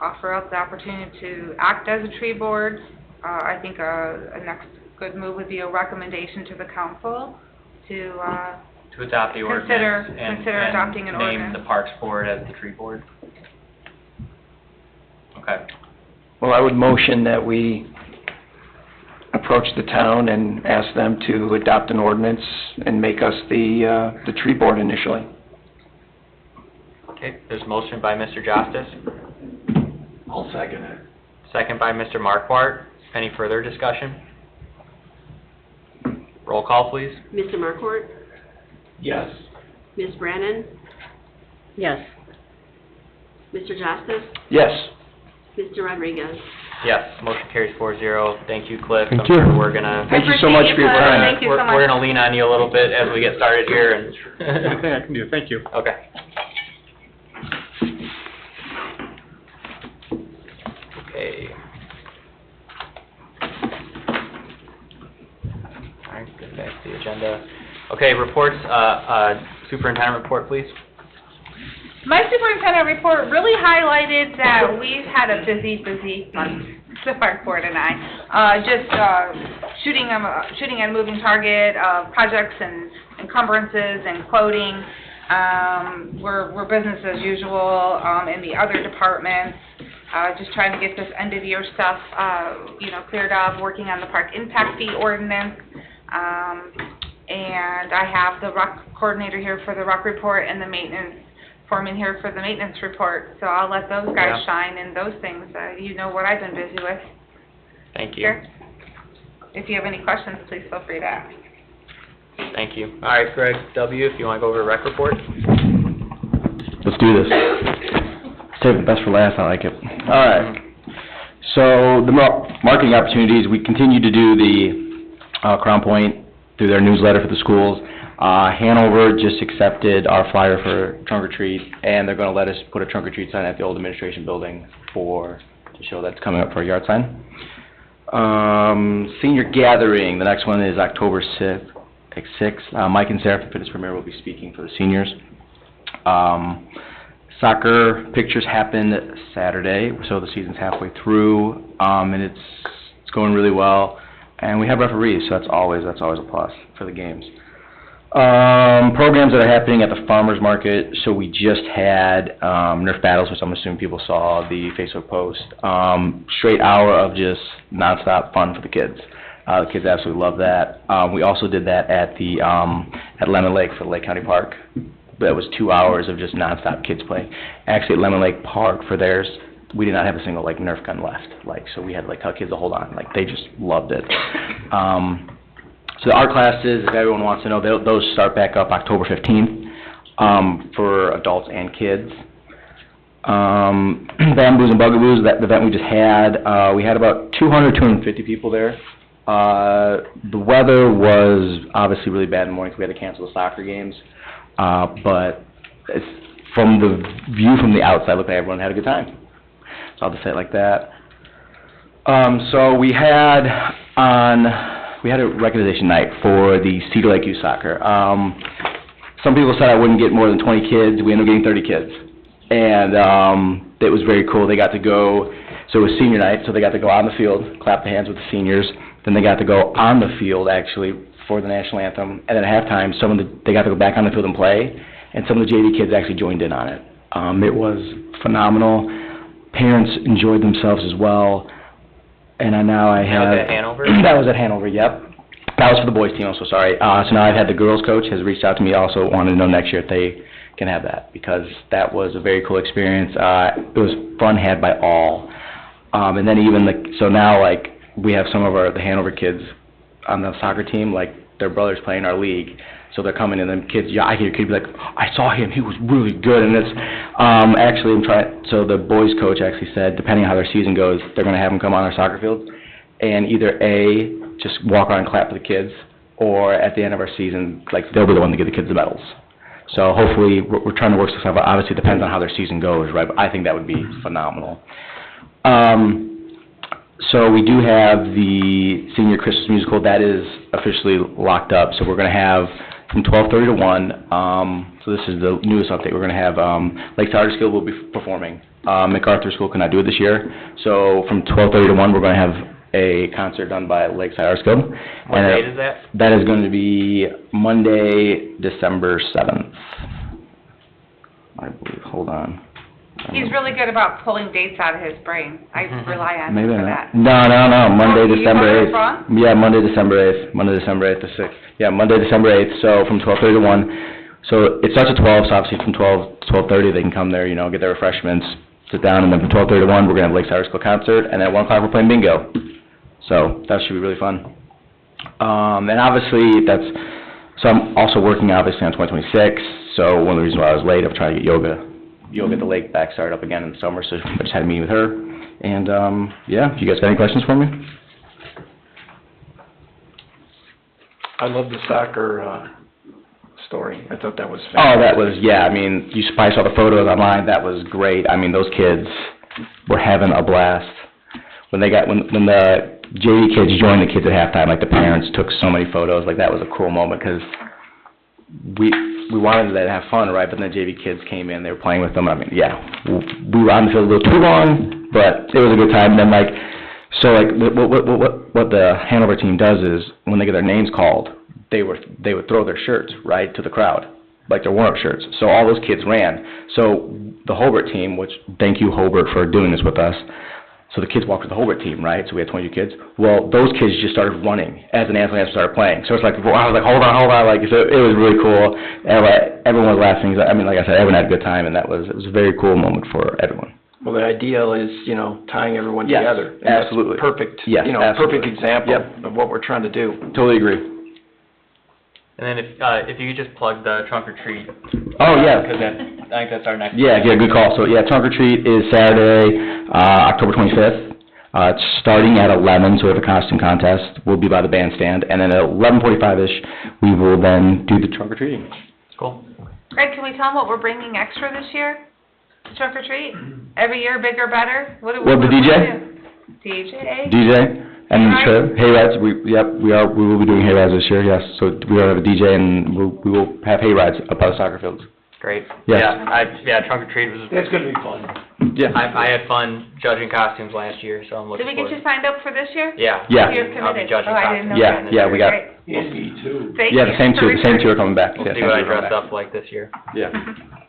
offer up the opportunity to act as a tree board, I think a next good move would be a recommendation to the council to adopt the ordinance consider adopting an name ordinance. the Parks Board as the tree board. Okay. well, I would motion that we approach the town and ask them to adopt an ordinance and make us the tree board initially. Okay, there's a motion by Mr. Justice, I'll second it. second by Mr. Markwart. Any further discussion? Roll call, please. Mr. Markwart? Yes. Ms. Brannon? Yes. Mr. Justice? Yes. Mr. Rodriguez? Yes, motion carries 4-0. Thank you, Cliff. Thank I'm sure you. we're gonna... Thank you so much for your Cliff. time. Thank you so much. We're gonna lean on you a little bit as we get started here and... Anything I can do, thank you. Okay. Okay. All right, get back to the agenda. Okay, reports, superintendent report, please. My superintendent report really highlighted that we've had a busy month, the park board and I. Shooting at a moving target of projects and encumbrances and quoting. We're business as usual in the other departments. Just trying to get this end of year stuff, cleared up, working on the park impact fee ordinance. And I have the rec coordinator here for the rec report and the maintenance foreman here for the maintenance report. So I'll let those guys Yeah. shine in those things. You know what I've been busy with. Thank you. Here. If you have any questions, please feel free to ask. Thank you. All right, Greg W., if you want to go over the rec report? Let's do this. Save the best for last, I like it. All right. So the marketing opportunities, we continue to do the Crown Point through their newsletter for the schools. Hanover just accepted our flyer for trunk or treat, and they're going to let us put a trunk or treat sign at the old administration building to show that's coming up for a yard sign. Senior gathering, the next one is October 6th. Mike and Sarah from Fitness Premier will be speaking for the seniors. Soccer pictures happened Saturday, so the season's halfway through, and it's going really well. And we have referees, so that's always a plus for the games. Programs that are happening at the farmers market, so we just had Nerf battles, which I'm assuming people saw the Facebook post. Straight hour of just nonstop fun for the kids. The kids absolutely love that. We also did that at at Lemon Lake for Lake County Park. That was 2 hours of just nonstop kids playing. Actually, at Lemon Lake Park for theirs, we did not have a single Nerf gun left. So we had to tell kids to hold on. They just loved it. So the art classes, if everyone wants to know, those start back up October 15th for adults and kids. Bamboos and Bugaboos, that event we just had, we had about 250 people there. The weather was obviously really bad in the morning, so we had to cancel the soccer games. But from the view from the outside, looked like everyone had a good time. So I'll just say it like that. So we had a recognition night for the Cedar Lake Youth Soccer. Some people said I wouldn't get more than 20 kids. We ended up getting 30 kids. And it was very cool. They got to go, so it was senior night, so they got to go on the field, clap the hands with the seniors. Then they got to go on the field, actually, for the national anthem. And then at halftime, they got to go back on the field and play. And some of the JV kids actually joined in on it. It was phenomenal. Parents enjoyed themselves as well. And now I have... That was at Hanover? That was at Hanover, yep. That was for the boys team, I'm so sorry. So now I've had the girls coach has reached out to me, also wanted to know next year if they can have that, because that was a very cool experience. It was fun had by all. And then even so now, like, we have some of the Hanover kids on the soccer team, like, their brothers play in our league. So they're coming in, and kids, I hear kids be like, I saw him, he was really good. And it's, actually, so the boys coach actually said, depending on how their season goes, they're going to have them come on our soccer fields and either just walk around and clap for the kids, or at the end of our season, like, they'll be the one to give the kids the medals. So hopefully, we're trying to work this out, but obviously it depends on how their season goes, right? But I think that would be phenomenal. So we do have the senior Christmas musical. That is officially locked up. So we're going to have from 12:30 to 1. So this is the newest update. We're going to have Lake Satterskill will be performing. MacArthur School cannot do it this year. So from 12:30 to 1, we're going to have a concert done by Lake Satterskill. What date is that? That is going to be Monday, December 7th. I believe. Hold on. He's really good about pulling dates out of his brain. I rely on him Maybe for not. that. No. Monday, Oh, December you 8th. wrong? Yeah, Monday, December 8th. Monday, December 8th to 6th. Yeah, Monday, December 8th. So from 12:30 to 1. So it starts at 12. So obviously from 12 to 12:30 they can come there, get their refreshments, sit down, and then from 12:30 to 1 we're gonna have Lake Satterskill concert, and at 1 o'clock we're playing bingo. So that should be really fun. And obviously so I'm also working obviously on 2026. So one of the reasons why I was late, I'm trying to get yoga at the lake back started up again in the summer, so I just had a meeting with her. And, yeah, if you guys got any questions for me? I love the soccer story. I thought that was Oh, fantastic. that was, yeah, I mean, you probably saw the photos online, that was great. I mean, those kids were having a blast. When the JV kids joined the kids at halftime, like, the parents took so many photos, like, that was a cool moment, because we wanted them to have fun, right? But then the JV kids came in, they were playing with them. I mean, yeah, we were on the field a little too long, but it was a good time. And then, what the Hanover team does is when they get their names called, they would throw their shirts right to the crowd, like their warm-up shirts. So all those kids ran. So the Hobart team, which thank you Hobart for doing this with us. So the kids walked with the Hobart team, right? So we had 22 kids. Well, those kids just started running as the national anthem started playing. So it's like, I was like, hold on. Like, so it was really cool. Everyone was laughing. I mean, like I said, everyone had a good time, and it was a very cool moment for everyone. Well, the ideal is, tying everyone Yes, together. And absolutely. That's perfect, Yes, absolutely. perfect example Yep. of what we're trying to do. Totally agree. And then if you could just plug the trunk or treat. Oh, yeah. Because I think that's our next. Yeah, good call. So, yeah, trunk or treat is Saturday, October 25th. It's starting at 11, so we have a costume contest. We'll be by the bandstand. And then at 11:45-ish, we will then do the trunk or treating. Cool. Greg, can we tell them what we're bringing extra this year? Trunk or treat? Every year, bigger, better? What Well, the DJ? DJ? DJ and Hayrides? sure, hayrides. We will be doing hayrides this year. Yes, so we will have a DJ and we will have hayrides up by the soccer fields. Great. Yes. Yeah, trunk or treat was. That's gonna be fun. Yeah. I had fun judging costumes last year, so I'm looking Did we get forward. you signed up for this year? Yeah. Yeah. You're I'll be committed. judging Oh, I didn't know costumes. that. Yeah, we got- Great. And me too. Thank Yeah, you the same for two returning. are coming back. We'll Yeah, see same what I two are coming dressed back. up like this year. Yeah.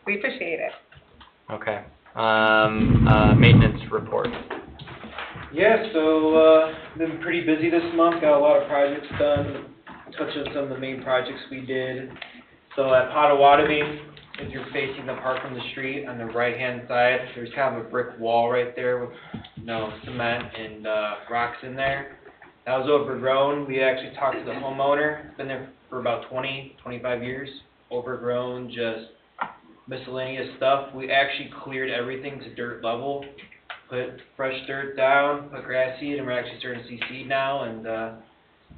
We appreciate it. Okay. Maintenance report. Yeah, so, been pretty busy this month, got a lot of projects done, touching some of the main projects we did. So at Potawatomi, if you're facing the park from the street, on the right-hand side, there's kind of a brick wall right there with, cement and, rocks in there. That was overgrown. We actually talked to the homeowner, it's been there for about 20, 25 years, overgrown, just miscellaneous stuff. We actually cleared everything to dirt level, put fresh dirt down, put grass seed, and we're actually starting to see seed now, and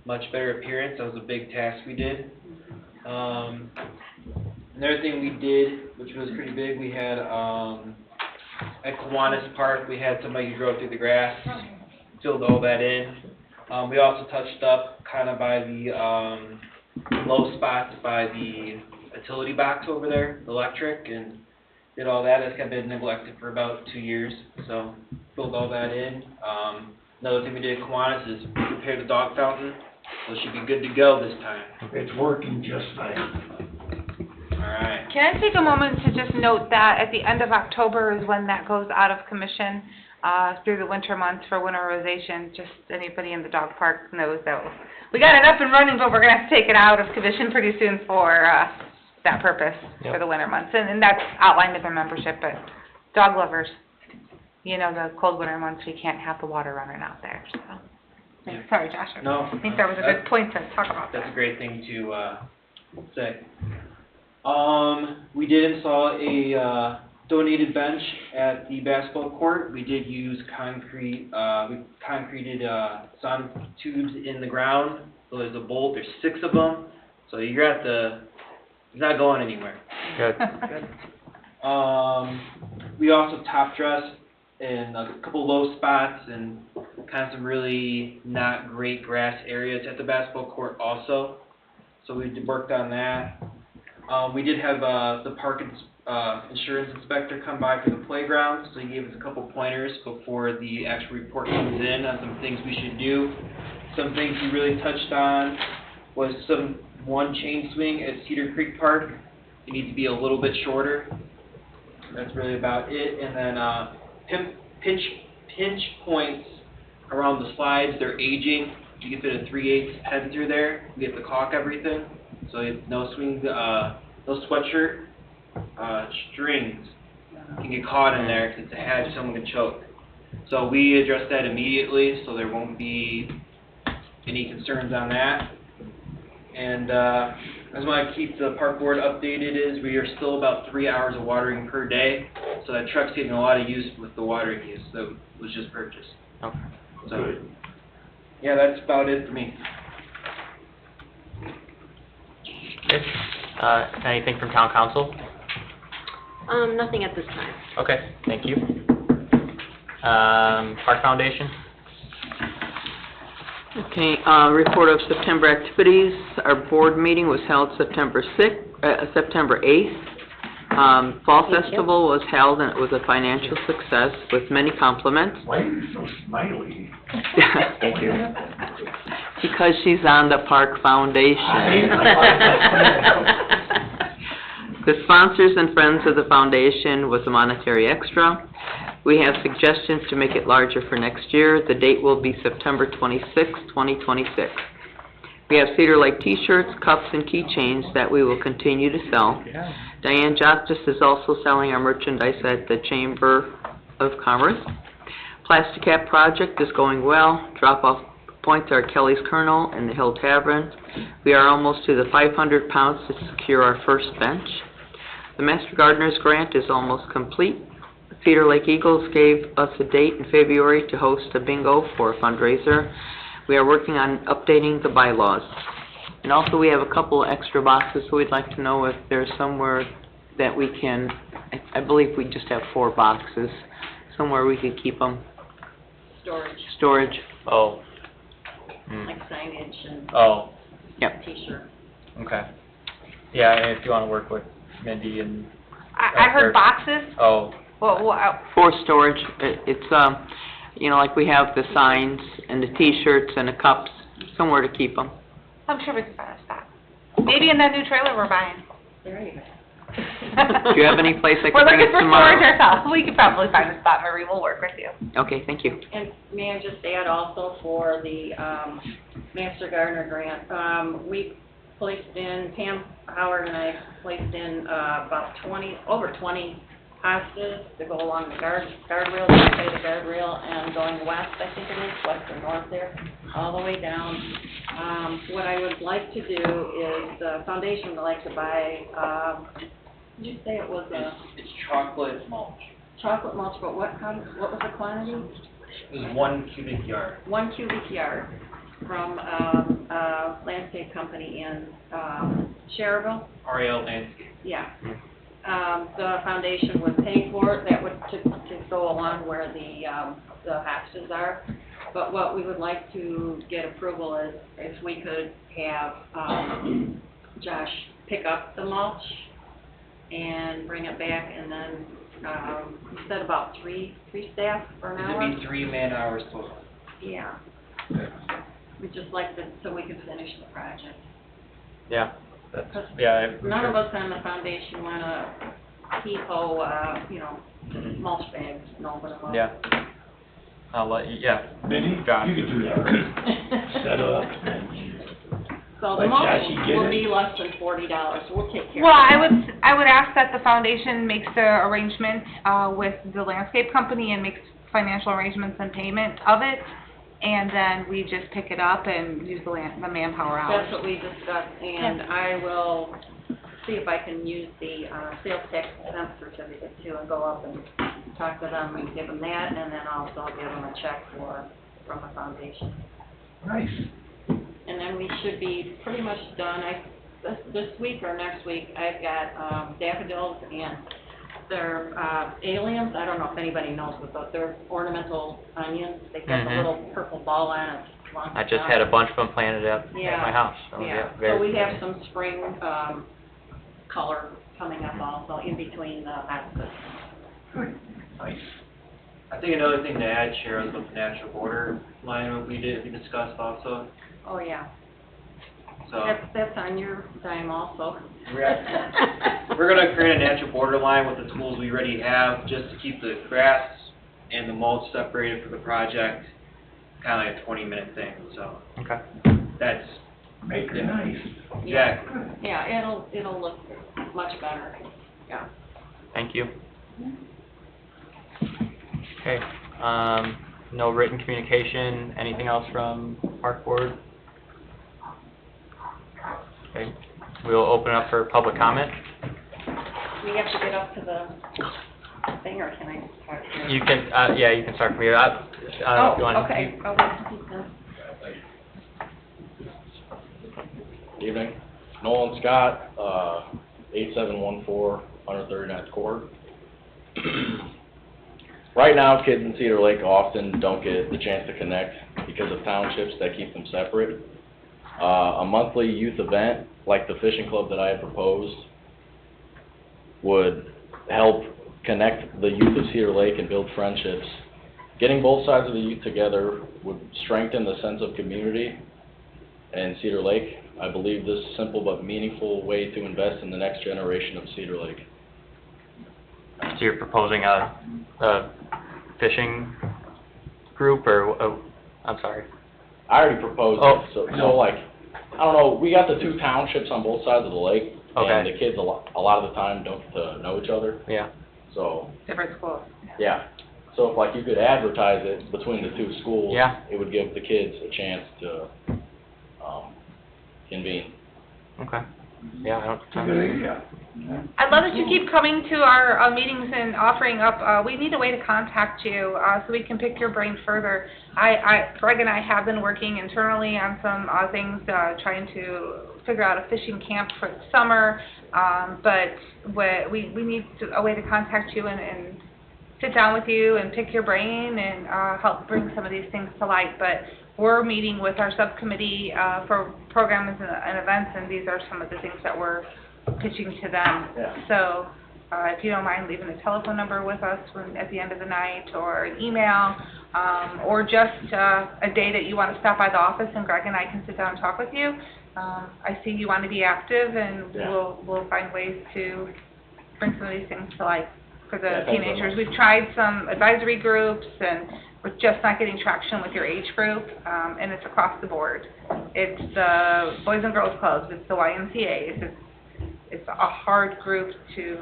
much better appearance. That was a big task we did. Another thing we did, which was pretty big, we had, at Kiwanis Park, we had somebody who drove through the grass, filled all that in. We also touched up kind of by the, low spots by the utility box over there, the electric, and did all that. That's kind of been neglected for about 2 years, so filled all that in. Another thing we did at Kiwanis is repair the dog fountain, so it should be good to go this time. It's working just fine. Alright. Can I take a moment to just note that at the end of October is when that goes out of commission, through the winter months for winterization? Just anybody in the dog park knows that we got it up and running, but we're gonna have to take it out of commission pretty soon for, that purpose, for the winter months. And that's outlined in the membership, but dog lovers, you know, the cold winter months, we can't have the water running out there, so. Yeah. Sorry, Josh, No, I think that was a good point to talk about. That's a great thing to, say. We did install a, donated bench at the basketball court. We did use concrete, we concreted, some tubes in the ground. So there's a bolt, there's 6 of them. So you're at the, it's not going anywhere. Good. We also top dressed in a couple low spots and kind of some really not great grass areas at the basketball court also. So we worked on that. We did have the park insurance inspector come by for the playground, so he gave us a couple pointers before the actual report comes in on some things we should do. Some things he really touched on was one chain swing at Cedar Creek Park. It needs to be a little bit shorter. That's really about it. And then pinch points around the slides, they're aging. You can fit a 3/8 head through there. We have to caulk everything. So no swing, no sweatshirt strings can get caught in there because it's a hatch, someone can choke. So we addressed that immediately, so there won't be any concerns on that. And I just want to keep the park board updated. Is we are still about 3 hours of watering per day, so that truck's getting a lot of use with the watering use that was just purchased. Okay. So yeah, that's about it for me. Okay. Anything from town council? Nothing at this time. Okay, thank you. Park Foundation? Okay, report of September activities. Our board meeting was held September 8th. Fall Thank you. Festival was held and it was a financial success with many compliments. Why are you so smiley? Thank you. Because she's on the Park Foundation. The sponsors and friends of the foundation was a monetary extra. We have suggestions to make it larger for next year. The date will be September 26, 2026. We have Cedar Lake t-shirts, cups, and keychains that we will continue to sell. Diane Justice is also selling our merchandise at the Chamber of Commerce. Plastic Cap project is going well. Drop-off points are Kelly's Kernel and the Hill Tavern. We are almost to the 500 pounds to secure our first bench. The Master Gardeners grant is almost complete. Cedar Lake Eagles gave us a date in February to host a bingo for a fundraiser. We are working on updating the bylaws. And also we have a couple extra boxes, so we'd like to know if there's somewhere that we can, I believe we just have 4 boxes, somewhere we could keep them. Storage. Oh. Like signage and Oh, Yep. t-shirt. okay. Yeah, and if you want to work with Mindy and... I heard boxes. Oh, Well, For storage, it's, you know, like we have the signs and the t-shirts and the cups, somewhere to keep them. I'm sure we can find a spot. Maybe in that new trailer we're buying. There you go. Do you have any place I We're can bring looking it for tomorrow? storage ourselves. We could probably find a spot. Marie will work with you. Okay, thank you. And may I just add also for the Master Gardener grant, we placed in, Pam Howard and I placed in about over 20 hostas to go along the guardrail, the guardrail, and going west, I think it is, west or north there, all the way down. What I would like to do is, the foundation would like to buy, did you say it was It's chocolate mulch. chocolate mulch, but what was the quantity? It was 1 cubic yard. 1 cubic yard. from, landscape company in, Cherville. REL Landscape. Yeah. The foundation would pay for it, that would, to go along where the hatches are. But what we would like to get approval is if we could have, Josh pick up the mulch and bring it back, and then, you said about three staff for an hour? It'd be 3 man-hours total. Yeah. We'd just like to, so we could finish the project. Yeah, that's, Because yeah. none of us on the foundation want to heave-ho, mulch bags, nobody wants. Yeah. I'll let you, yeah. Mindy, John. you could do that, right? Set up and, So the Like mulch Jackie get will it. be less than $40, so we'll take care Well, of it. I would ask that the foundation makes the arrangement, with the landscape company and makes financial arrangements and payment of it, and then we just pick it up and use the manpower hours. That's what we discussed, and I will see if I can use the sales tax exempt certificate too, and go up and talk to them and give them that, and then also give them a check from the foundation. nice. And then we should be pretty much done. This week or next week, I've got daffodils and they're aliens. I don't know if anybody knows what those, they're ornamental onions. They've got the Mhm. little purple ball on it. I just had a bunch of them planted at Yeah. my house. So, Yeah, so very we have exciting. some spring color coming up also in between the houses. Nice. I think another thing to add, Cheryl, is with the natural border line we discussed also. Oh, yeah. So That's on your dime also. we're gonna create a natural border line with the tools we already have, just to keep the grass and the mulch separated for the project, kinda like a 20-minute thing, so Okay. that's, Make it nice. exactly. Yeah, it'll look much better. Yeah. Thank you. Okay, no written communication, anything else from Park Board? Okay, we will open up for public comment. We have to get up to the thing, or can I talk to you? You can, yeah, you can start from here. If you want- Okay. Evening, Nolan Scott, 8714 139th Court. Right now, kids in Cedar Lake often don't get the chance to connect because of townships that keep them separate. A monthly youth event, like the fishing club that I had proposed, would help connect the youth of Cedar Lake and build friendships. Getting both sides of the youth together would strengthen the sense of community in Cedar Lake. I believe this simple but meaningful way to invest in the next generation of Cedar Lake. So you're proposing a fishing group, or, I'm sorry. I already proposed Oh, it, so like, I don't know, we got the two townships on both sides of the lake, Okay. and the kids a lot of the time don't get to know each other, Yeah, so, Different schools. yeah. So if like you could advertise it between the two schools, Yeah. it would give the kids a chance to, convene. okay. Yeah, I don't. Good idea. I love that you keep coming to our meetings and offering up, we need a way to contact you, so we can pick your brain further. Greg and I have been working internally on some things, trying to figure out a fishing camp for the summer, but we need a way to contact you and sit down with you and pick your brain and help bring some of these things to light. But we're meeting with our subcommittee for programs and events, and these are some of the things that we're pitching to them. Yeah. So if you don't mind leaving a telephone number with us at the end of the night, or an email, or just a day that you want to stop by the office and Greg and I can sit down and talk with you. I see you want to be active, and Yeah. we'll find ways to bring some of these things to life for the Yeah, thanks very teenagers. much. We've tried some advisory groups, and we're just not getting traction with your age group, and it's across the board. It's the Boys and Girls Clubs, it's the YMCA's, it's a hard group to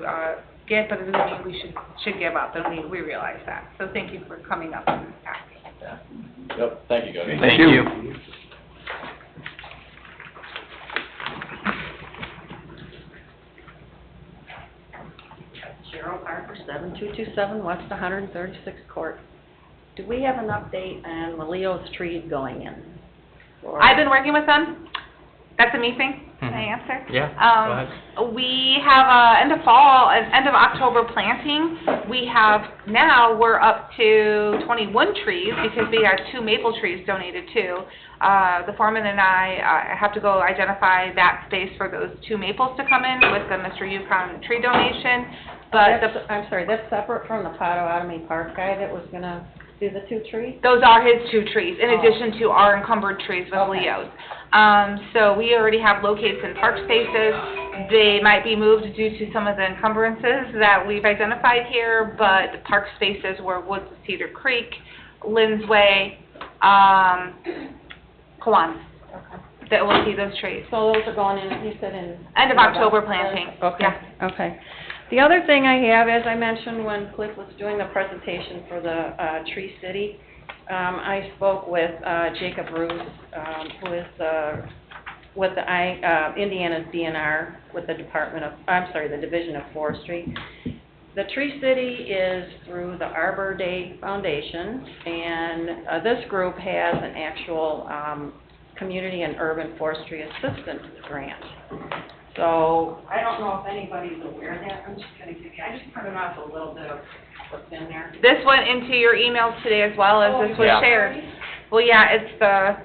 get, but it doesn't mean we should give up, and we realize that. So thank you for coming up and asking. Yeah. Yep, thank you guys. Thank you. Cheryl Parker, 7227 West 136th Court. Do we have an update on the Leo's tree going in? or? I've been working with them. That's a me thing. Can I Mhm. answer? Yeah, go ahead. We have end of fall, end of October planting. We're up to 21 trees because we had 2 maple trees donated too. The foreman and I have to go identify that space for those 2 maples to come in with the Mr. Yukon tree donation. But I'm sorry, that's separate from the Potawatomi Park guy that was gonna do the 2 trees? those are his 2 trees, in Oh. addition to our encumbered trees with Okay. Leo's. So we already have locates in park spaces. They might be moved due to some of the encumbrances that we've identified here, but the park spaces were Woods of Cedar Creek, Lynn's Way, Kiwanis, that will see those trees. So those are going in, you said in? End of October planting. Okay, Yeah. okay. The other thing I have, as I mentioned when Cliff was doing the presentation for the Tree City, I spoke with Jacob Roos, who is with the Indiana DNR, with the the Division of Forestry. The Tree City is through the Arbor Day Foundation, and this group has an actual Community and Urban Forestry Assistance Grant. So, I don't know if anybody's aware of that, I'm just gonna give you, I just printed off a little bit of what's in there. This went into your emails today as well as this was Yeah. shared. Well, yeah, it's the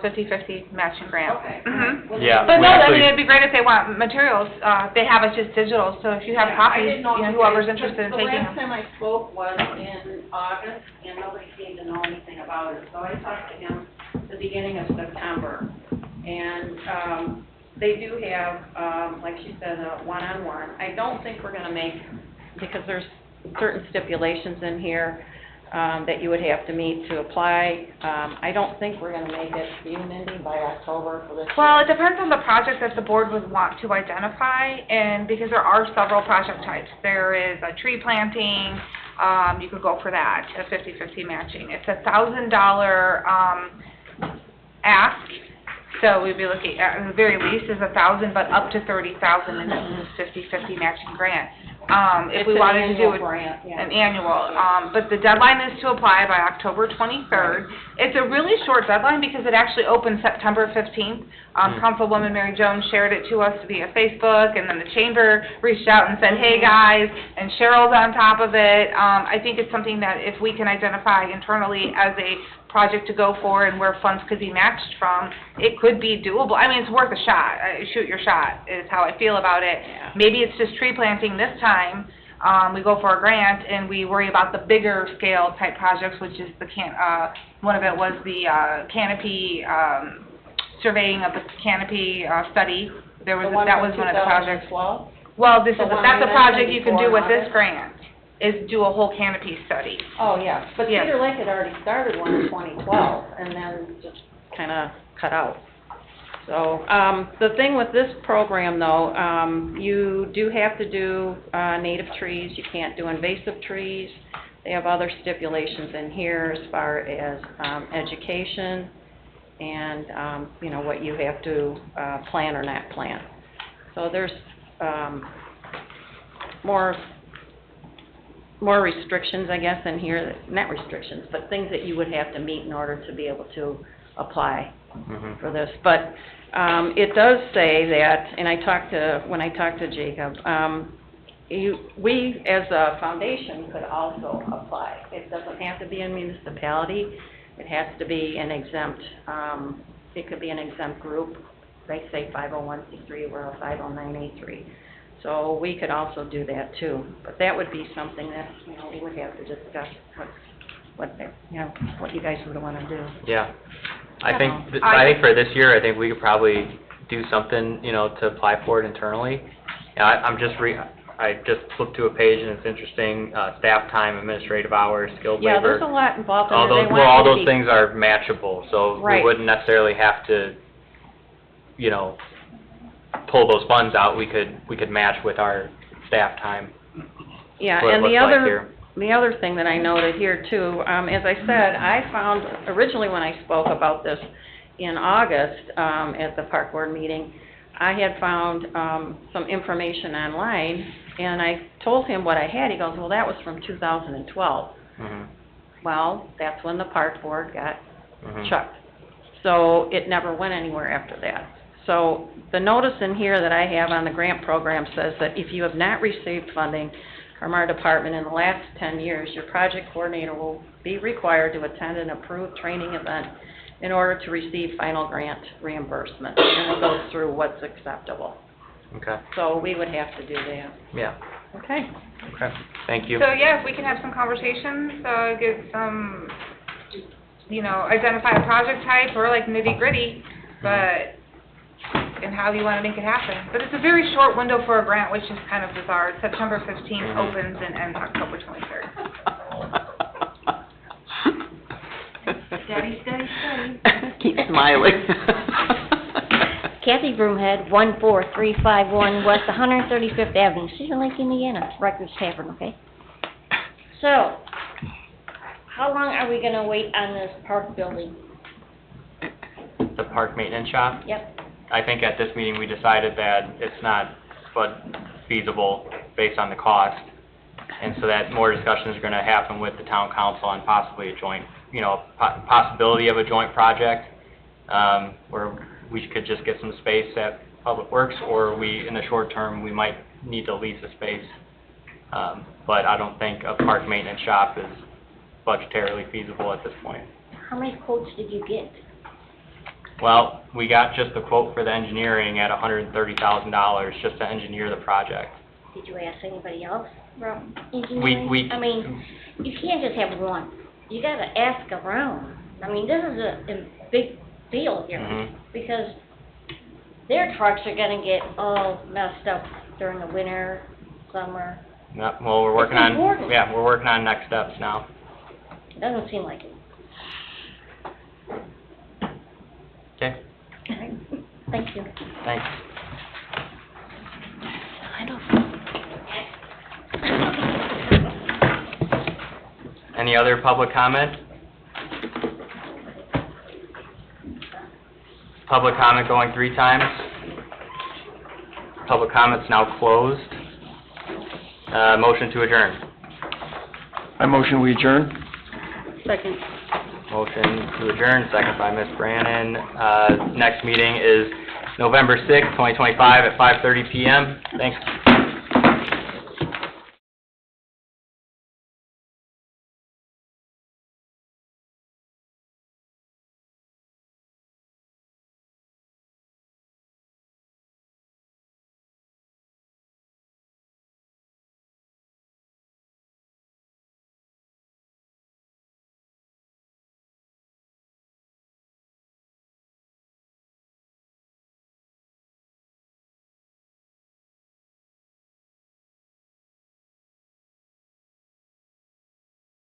50/50 matching grant. Okay. Mhm. Yeah. But we no, I actually- mean, it'd be great if they want materials, they have it just digital, so if you have Yeah, I copies, didn't know if you whoever's guys- interested in the taking last them. time I spoke was in August, and nobody seemed to know anything about it, so I talked to him the beginning of September. And, they do have, like she said, a one-on-one. I don't think we're gonna make, because there's certain stipulations in here, that you would have to meet to apply. I don't think we're gonna make it, you, Mindy, by October for this. Well, it depends on the project that the board would want to identify, and because there are several project types. There is a tree planting, you could go for that, a 50/50 matching. It's $1,000, ask, so we'd be looking, at the very least is 1,000, but up to 30,000, and this is a 50/50 matching grant. If we wanted to do it. An annual, but the deadline is to apply by October 23rd. It's a really short deadline because it actually opens September 15th. Councilwoman Mary Jones shared it to us via Facebook, and then the chamber reached out and said, hey, guys, and Cheryl's on top of it. I think it's something that if we can identify internally as a project to go for and where funds could be matched from, it could be doable. I mean, it's worth a shot. Shoot your shot is how I feel about it. Yeah. Maybe it's just tree planting this time. We go for a grant and we worry about the bigger scale type projects, which is one of it was the canopy, surveying of the canopy study. That was one of the projects. Well, that's a project you can do with this grant, is do a whole canopy study. Oh, yeah, but Yeah. Cedar Lake had already started one in 2012, and then just kinda cut out. So, the thing with this program though, you do have to do, native trees, you can't do invasive trees. They have other stipulations in here as far as, education and, what you have to, plant or not plant. So there's, more restrictions, I guess, in here, not restrictions, but things that you would have to meet in order to be able to apply Mhm. for this. But, it does say that, and when I talked to Jacob, we, as a foundation, could also apply. It doesn't have to be a municipality, it has to be an exempt, it could be an exempt group, they say 501c3 or a 509a3. So we could also do that too, but that would be something that, we would have to discuss what you guys would wanna do. Yeah. I I think, don't th- I think for this year, I think we could probably do something, to apply for it internally. I just flipped to a page and it's interesting, staff time, administrative hours, skilled labor. Yeah, there's a lot involved in it. All They those, want all you to those be- things are matchable, so we Right. wouldn't necessarily have to, pull those funds out. We could match with our staff time. Yeah, what it and the looks like other, here. the other thing that I noted here too, as I said, I found, originally when I spoke about this in August, at the park board meeting, I had found, some information online, and I told him what I had. He goes, well, that was from 2012. Mhm. Well, that's when the park board got Mhm. chucked. so it never went anywhere after that. So the notice in here that I have on the grant program says that if you have not received funding from our department in the last 10 years, your project coordinator will be required to attend an approved training event in order to receive final grant reimbursement. And we'll go through what's acceptable. Okay, So we would have to do that. yeah, Okay? okay, thank you. So, yeah, if we can have some conversations, get some, you know, identify a project type or like nitty-gritty, but, and how you want to make it happen. But it's a very short window for a grant, which is kind of bizarre. September 15th opens and ends October 23rd. Steady, steady, steady. Keep smiling. Kathy Broomhead, 14351 West 135th Avenue, Cedar Lake, Indiana, Rikers Tavern, okay? So, how long are we gonna wait on this park building? The park maintenance shop? Yep. I think at this meeting, we decided that it's not feasible based on the cost. And so that more discussions are gonna happen with the town council on possibly a joint, you know, possibility of a joint project, where we could just get some space at Public Works, or we, in the short term, we might need to lease a space. But I don't think a park maintenance shop is budgetarily feasible at this point. How many quotes did you get? Well, we got just the quote for the engineering at $130,000 just to engineer the project. Did you ask anybody else from engineering? I mean, you can't just have one. You gotta ask around. I mean, this is a big deal here, because their trucks are gonna get all messed up during the winter, summer. Yeah, well, we're working It's on, important. yeah, we're working on next steps now. Doesn't seem like it. Okay, Thank you. thanks. I don't. Any other public comment? Public comment going 3 times. Public comment's now closed. Motion to adjourn. I motion we adjourn. Second. Motion to adjourn, second by Ms. Brannon. Next meeting is November 6th, 2025 at 5:30 PM. Thanks.